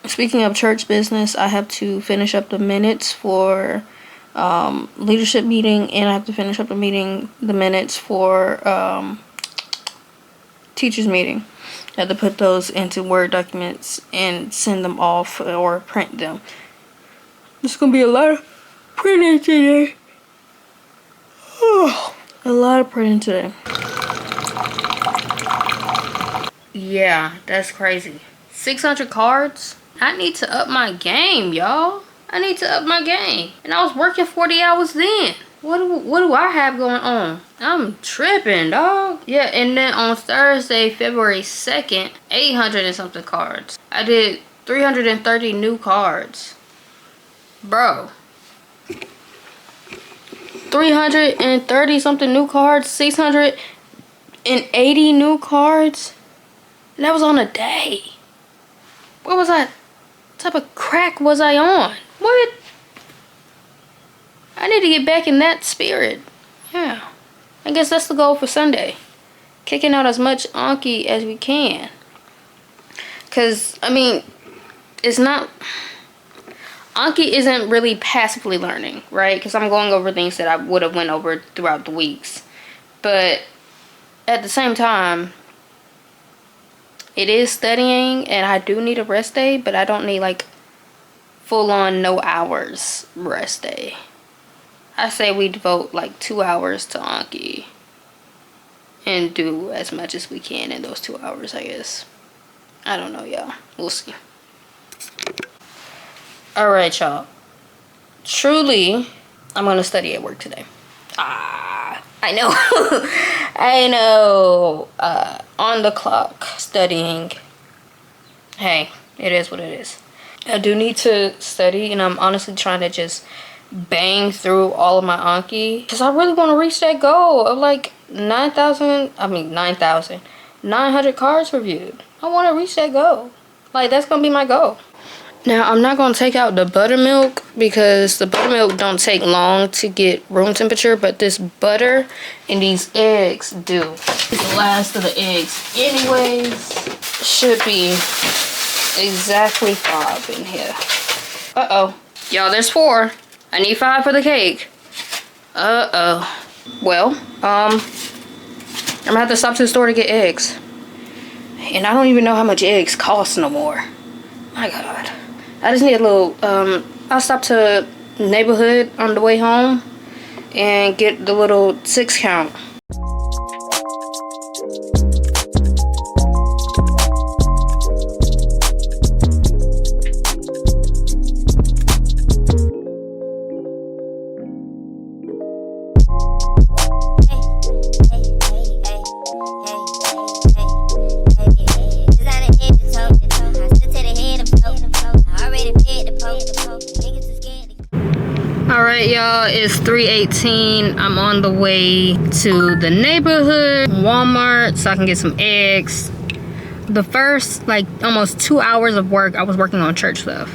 Speaking of church business, I have to finish up the minutes for leadership meeting, and I have to finish up the minutes for teachers meeting. I have to put those into Word documents and send them off or print them. There's gonna be a lot of printing today. A lot of printing today. Yeah, that's crazy. 600 cards? I need to up my game, y'all. I need to up my game. And I was working 40 hours then. What do I have going on? I'm tripping, dog. Yeah, and then on Thursday, February 2nd, 800 and something cards. I did 330 new cards. Bro. 330 something new cards. 680 new cards. And that was on a day. What was I? What type of crack was I on? What? I need to get back in that spirit. Yeah. I guess that's the goal for Sunday. Kicking out as much Anki as we can. Because, I mean, it's not... Anki isn't really passively learning, right? Because I'm going over things that I would have went over throughout the weeks. But at the same time, it is studying, and I do need a rest day, but I don't need, like, full-on no hours rest day. I say we devote, like, 2 hours to Anki and do as much as we can in those 2 hours, I guess. I don't know, y'all. We'll see. Alright, y'all. Truly, I'm going to study at work today. I know. I know. On the clock, studying. Hey, it is what it is. I do need to study, and I'm honestly trying to just bang through all of my Anki. Because I really want to reach that goal of like 900 cards reviewed. I want to reach that goal. Like, that's going to be my goal. Now, I'm not going to take out the buttermilk because the buttermilk don't take long to get room temperature, but this butter and these eggs do. It's the last of the eggs anyways. Should be exactly 5 in here. Uh-oh. Y'all, there's 4. I need 5 for the cake. Uh-oh. Well, I'm gonna have to stop to the store to get eggs. And I don't even know how much eggs cost no more. My God. I just need a little, I'll stop to neighborhood on the way home and get the little 6 count. Alright, y'all, it's 3:18. I'm on the way to the neighborhood Walmart so I can get some eggs. The first like almost 2 hours of work, I was working on church stuff.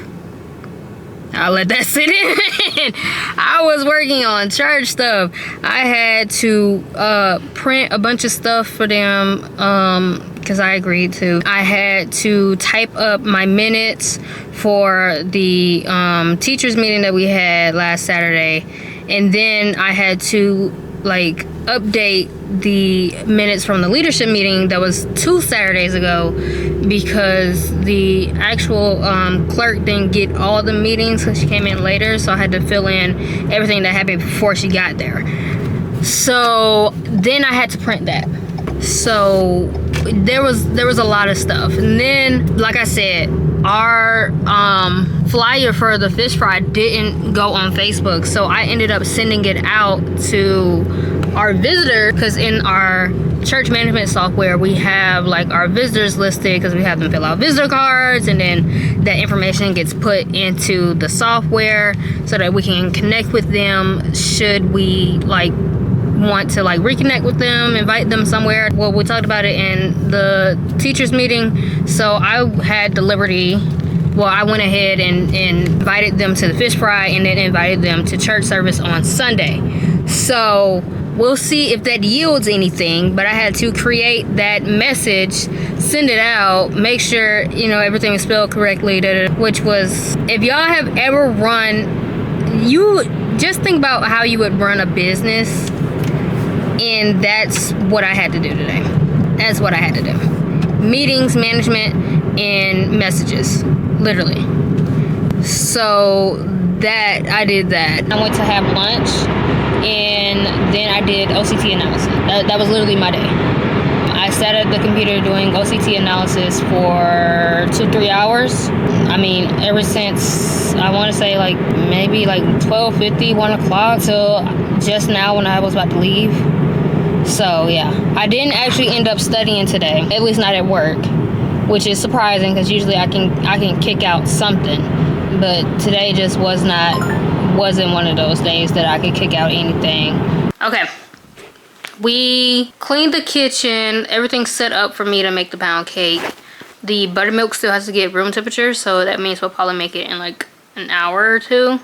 I'll let that sit in. I was working on church stuff. I had to print a bunch of stuff for them because I agreed to. I had to type up my minutes for the teachers meeting that we had last Saturday, and then I had to like update the minutes from the leadership meeting that was 2 Saturdays ago because the actual clerk didn't get all the meetings because she came in later, so I had to fill in everything that happened before she got there. So then I had to print that. So there was a lot of stuff, and then like I said, our flyer for the fish fry didn't go on Facebook, so I ended up sending it out to our visitor because in our church management software we have like our visitors listed because we have them fill out visitor cards, and then that information gets put into the software so that we can connect with them should we like want to like reconnect with them, invite them somewhere. Well, we talked about it in the teachers meeting, so I had the liberty, well, I went ahead and invited them to the fish fry and then invited them to church service on Sunday. So we'll see if that yields anything, but I had to create that message, send it out, make sure, you know, everything is spelled correctly, which was, if y'all have ever run, you just think about how you would run a business, and that's what I had to do today. That's what I had to do. Meetings, management, and messages, literally. So that, I did that. I went to have lunch, and then I did OCT analysis. That was literally my day. I sat at the computer doing OCT analysis for 2-3 hours. I mean, ever since, I want to say like maybe like 12:50, 1 o'clock till just now when I was about to leave. So yeah, I didn't actually end up studying today, at least not at work, which is surprising because usually I can kick out something, but today just wasn't one of those days that I could kick out anything. Okay, we cleaned the kitchen, everything's set up for me to make the pound cake. The buttermilk still has to get room temperature, so that means we'll probably make it in like an hour or 2.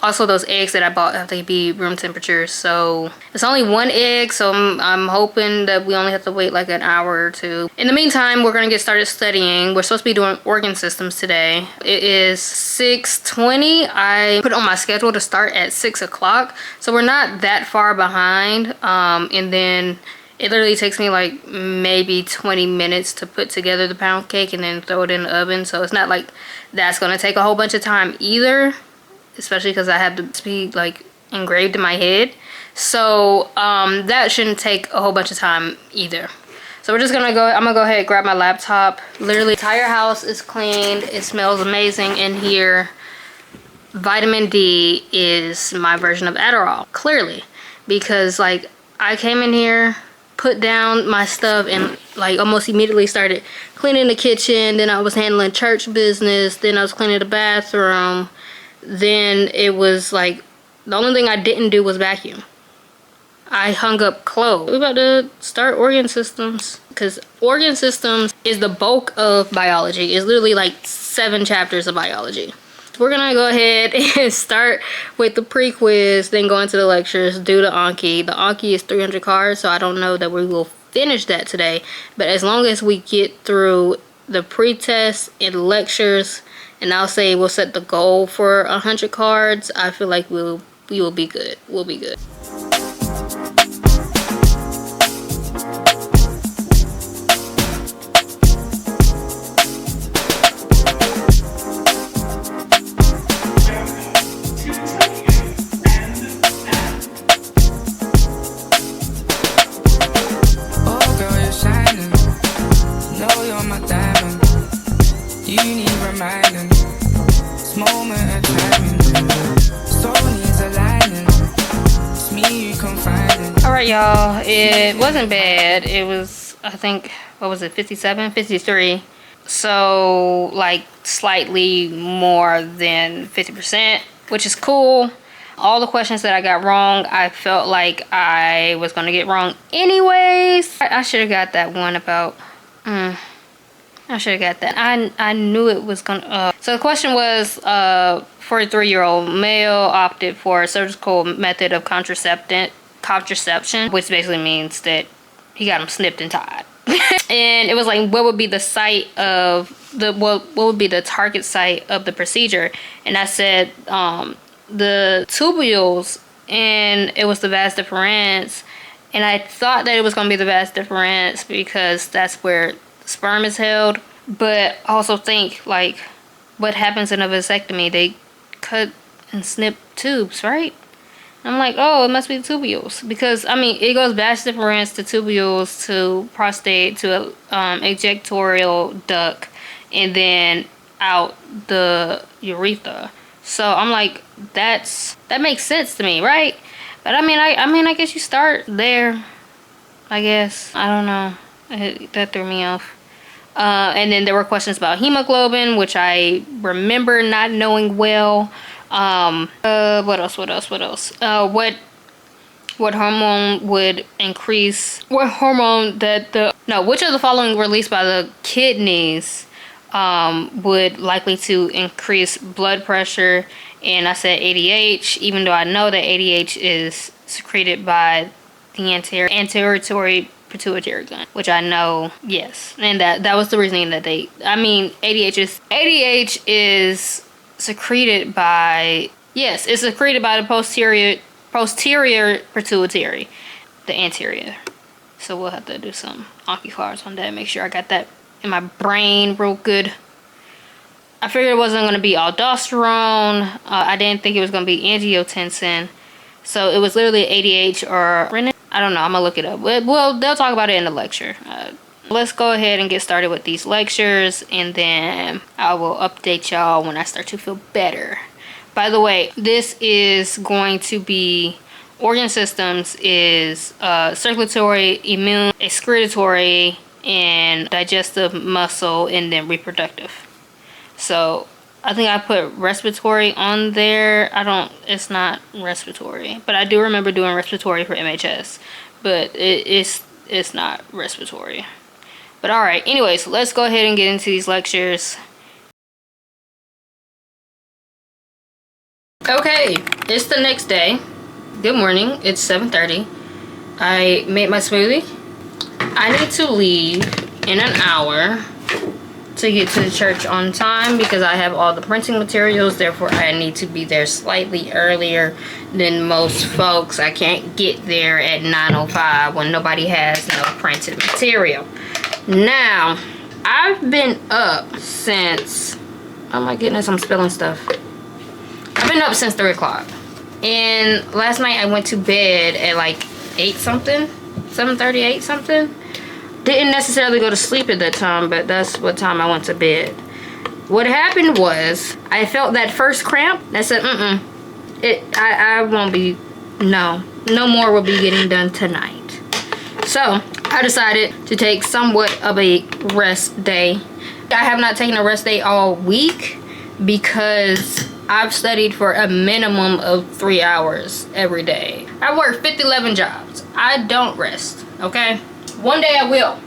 Also, those eggs that I bought have to be room temperature, so it's only 1 egg, so I'm hoping that we only have to wait like an hour or 2. In the meantime, we're gonna get started studying. We're supposed to be doing organ systems today. It is 6:20. I put on my schedule to start at 6 o'clock, so we're not that far behind, and then it literally takes me like maybe 20 minutes to put together the pound cake and then throw it in the oven, so it's not like that's gonna take a whole bunch of time either, especially because I have the speed like engraved in my head. So that shouldn't take a whole bunch of time either. So we're just gonna go, I'm gonna go ahead and grab my laptop. Literally, the entire house is cleaned. It smells amazing in here. Vitamin D is my version of Adderall, clearly, because like I came in here, put down my stuff, and like almost immediately started cleaning the kitchen. Then I was handling church business. Then I was cleaning the bathroom. Then it was like the only thing I didn't do was vacuum. I hung up clothes. We're about to start organ systems because organ systems is the bulk of biology. It's literally like 7 chapters of biology. We're gonna go ahead and start with the pre-quiz, then go into the lectures, do the Anki. The Anki is 300 cards, so I don't know that we will finish that today, but as long as we get through the pre-test and lectures, and I'll say we'll set the goal for 100 cards, I feel like we will be good. We'll be good.
you need reminding. This moment of timing, soul needs aligning. It's me you confiding.
All right, y'all. It wasn't bad. It was, I think, what was it, 57, 53. So like slightly more than 50%, which is cool. All the questions that I got wrong, I felt like I was gonna get wrong anyways. I should have got that one about I should have got that. I knew it was gonna so the question was 43-year-old male opted for a surgical method of contraception, which basically means that he got him snipped and tied. And it was like, what would be the site of the what would be the target site of the procedure? And I said the tubules, and it was the vas deferens. And I thought that it was going to be the vas deferens because that's where the sperm is held. But I also think, like, what happens in a vasectomy? They cut and snip tubes, right? I'm like, oh, it must be the tubules. Because, I mean, it goes vas deferens to tubules to prostate to ejectorial duct and then out the urethra. So I'm like, that makes sense to me, right? But I mean, I guess you start there. I guess, I don't know. That threw me off. And then there were questions about hemoglobin, which I remember not knowing well. What else? What hormone would increase? What hormone which of the following released by the kidneys would likely to increase blood pressure? And I said ADH, even though I know that ADH is secreted by the anterior pituitary gland, which I know, yes. And that was the reasoning that ADH is secreted by, yes, it's secreted by the posterior pituitary, the anterior. So we'll have to do some Anki cards on that, make sure I got that in my brain real good. I figured it wasn't going to be aldosterone. I didn't think it was going to be angiotensin. So it was literally ADH or renin. I don't know. I'm going to look it up. Well, they'll talk about it in the lecture. Let's go ahead and get started with these lectures, and then I will update y'all when I start to feel better. By the way, this is going to be organ systems is circulatory, immune, excretory, and digestive, muscle, and then reproductive. So I think I put respiratory on there. It's not respiratory, but I do remember doing respiratory for MHS, but it's not respiratory. But all right, anyways, let's go ahead and get into these lectures. Okay, it's the next day. Good morning. It's 7:30. I made my smoothie. I need to leave in an hour to get to the church on time because I have all the printing materials. Therefore, I need to be there slightly earlier than most folks. I can't get there at 9:05 when nobody has no printed material. Now, I've been up since, oh my goodness, I'm spilling stuff. I've been up since 3 o'clock. And last night I went to bed at like 8 something, 7:30, 8 something. Didn't necessarily go to sleep at that time, but that's what time I went to bed. What happened was I felt that first cramp. I said, I won't be, no more will be getting done tonight. So I decided to take somewhat of a rest day. I have not taken a rest day all week because I've studied for a minimum of 3 hours every day. I work 11 jobs. I don't rest, okay? One day I will.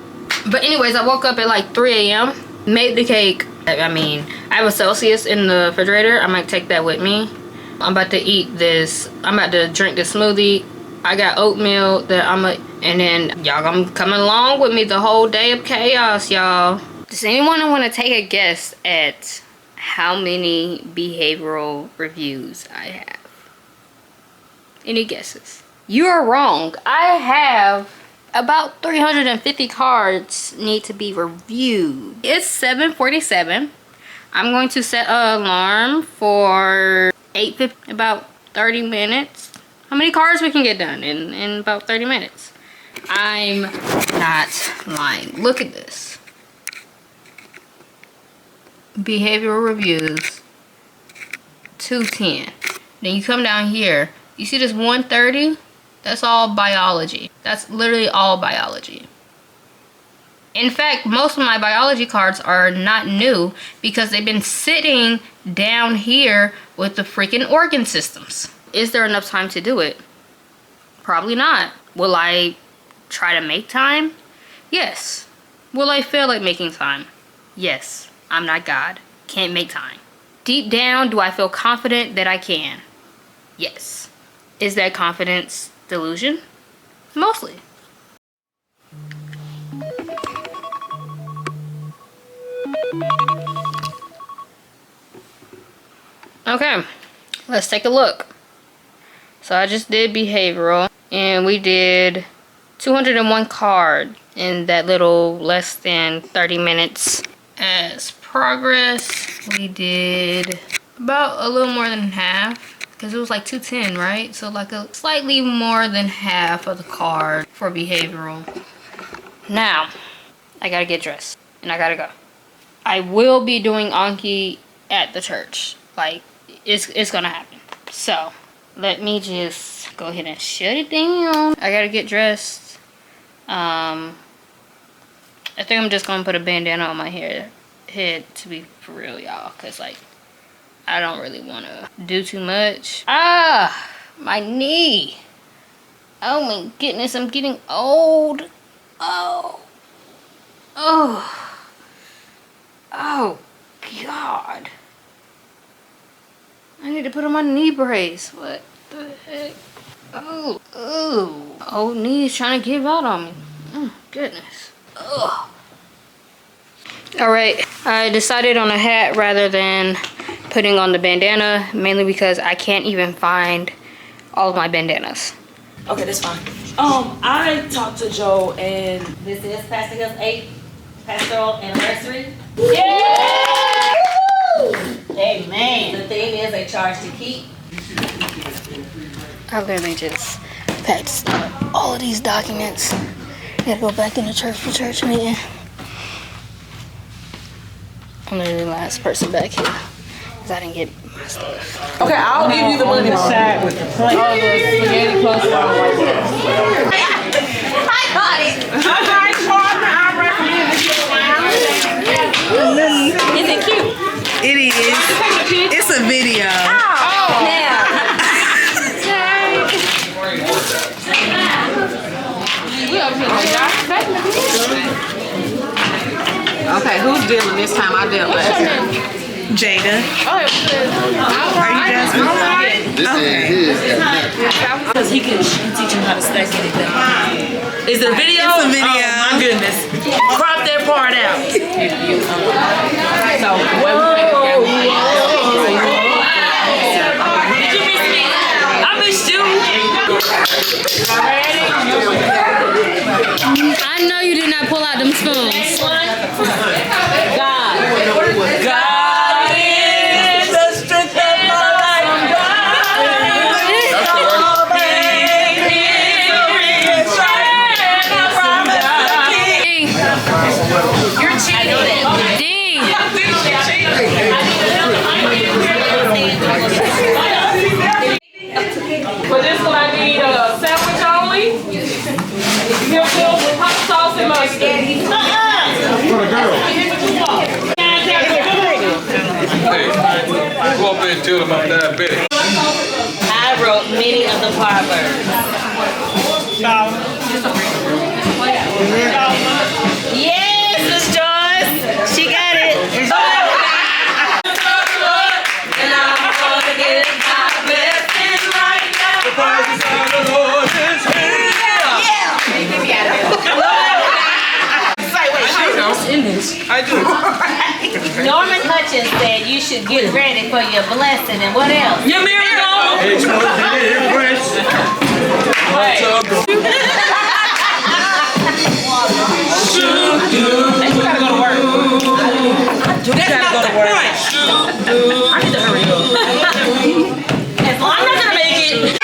But anyways, I woke up at like 3 a.m. Made the cake. I mean, I have a Celsius in the refrigerator. I might take that with me. I'm about to eat this. I'm about to drink this smoothie. I got oatmeal that and then y'all gonna come along with me the whole day of chaos, y'all. Does anyone want to take a guess at how many behavioral reviews I have? Any guesses? You are wrong. I have about 350 cards need to be reviewed. It's 7:47. I'm going to set an alarm for 8:50, about 30 minutes. How many cards we can get done in about 30 minutes? I'm not lying. Look at this. behavioral reviews, 210. Then you come down here, you see this 130? That's all biology. That's literally all biology. In fact, most of my biology cards are not new because they've been sitting down here with the freaking organ systems. Is there enough time to do it? Probably not. Will I try to make time? Yes. Will I fail at making time? Yes. I'm not God. Can't make time. Deep down, do I feel confident that I can? Yes. Is that confidence delusion? Mostly. Okay, let's take a look. So I just did behavioral and we did 201 card in that little less than 30 minutes. As progress, we did about a little more than half because it was like 210, right? So like a slightly more than half of the card for behavioral. Now, I gotta get dressed and I gotta go. I will be doing Anki at the church. Like, it's gonna happen. So, let me just go ahead and shut it down. I gotta get dressed. I think I'm just gonna put a bandana on my head to be for real, y'all. Cause like, I don't really wanna do too much. Ah, my knee. Oh my goodness, I'm getting old. Oh. Oh, God. I need to put on my knee brace. What the heck? Oh, old knee's trying to give out on me. Oh, goodness. Ugh. Alright, I decided on a hat rather than putting on the bandana, mainly because I can't even find all of my bandanas.
Okay, that's fine. I talked to Joe and
This is Pastor Hill's 8th pastoral anniversary.
yeah!
Amen. The theme is a charge to keep.
I literally just packed up all of these documents. I gotta go back in the church for church meeting. I'm literally the last person back here because I didn't get my stuff.
Okay, I'll give you the money.
Side with the plate. All those spaghetti coleslaw right there.
I got it. Is it cute?
It is. It's a video.
Oh, yeah.
Okay, who's dealing this time? I dealt last time.
Jada. Are you Jasmine?
This is his.
Because he can teach him how to stack anything. Is it a video?
It's a video.
Oh my goodness. Crop that part out. So, did you miss me? I missed you.
I know you did not pull out them spoons.
God.
God is the strength of my life.
That's the one.
You're cheating. Ding.
For this one, I need a sandwich only. You filled with hot sauce and mustard.
For the girl. Hey, go up there and tell them I'm diabetic.
I wrote many of the proverbs. Yes, Miss Joyce. She got it. And I'm gonna get my blessing right now.
The presence of the Lord is here. I do.
Norman Hutchins said you should get ready for your blessing and what else?
Your miracle.
It's no difference.
You gotta go to work. You gotta go to work. I need to hurry up. I'm not gonna make it.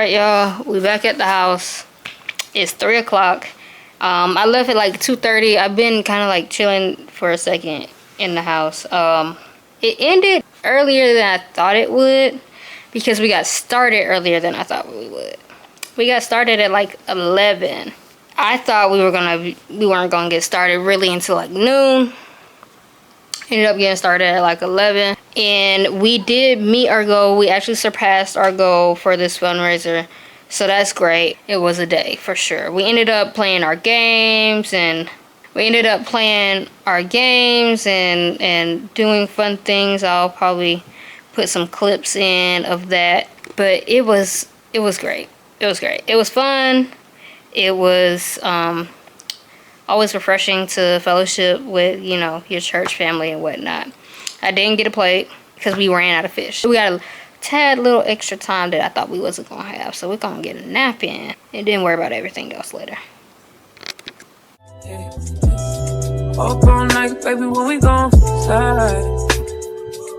right, y'all, we back at the house. It's 3 o'clock. I left at like 2:30. I've been kind of like chilling for a second in the house. It ended earlier than I thought it would because we got started earlier than I thought we would. We got started at like 11. I thought we weren't gonna get started really until like noon. Ended up getting started at like 11, and we did meet our goal. We actually surpassed our goal for this fundraiser, so that's great. It was a day for sure. We ended up playing our games and doing fun things. I'll probably put some clips in of that, but it was great. It was great. It was fun. It was always refreshing to fellowship with, you know, your church family and whatnot. I didn't get a plate because we ran out of fish. We got a tad little extra time that I thought we wasn't gonna have, so we're gonna get a nap in and then worry about everything else later.
Up all night, baby, when we gon' slide.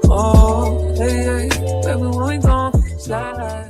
Oh, hey, hey, baby, when we gon' slide.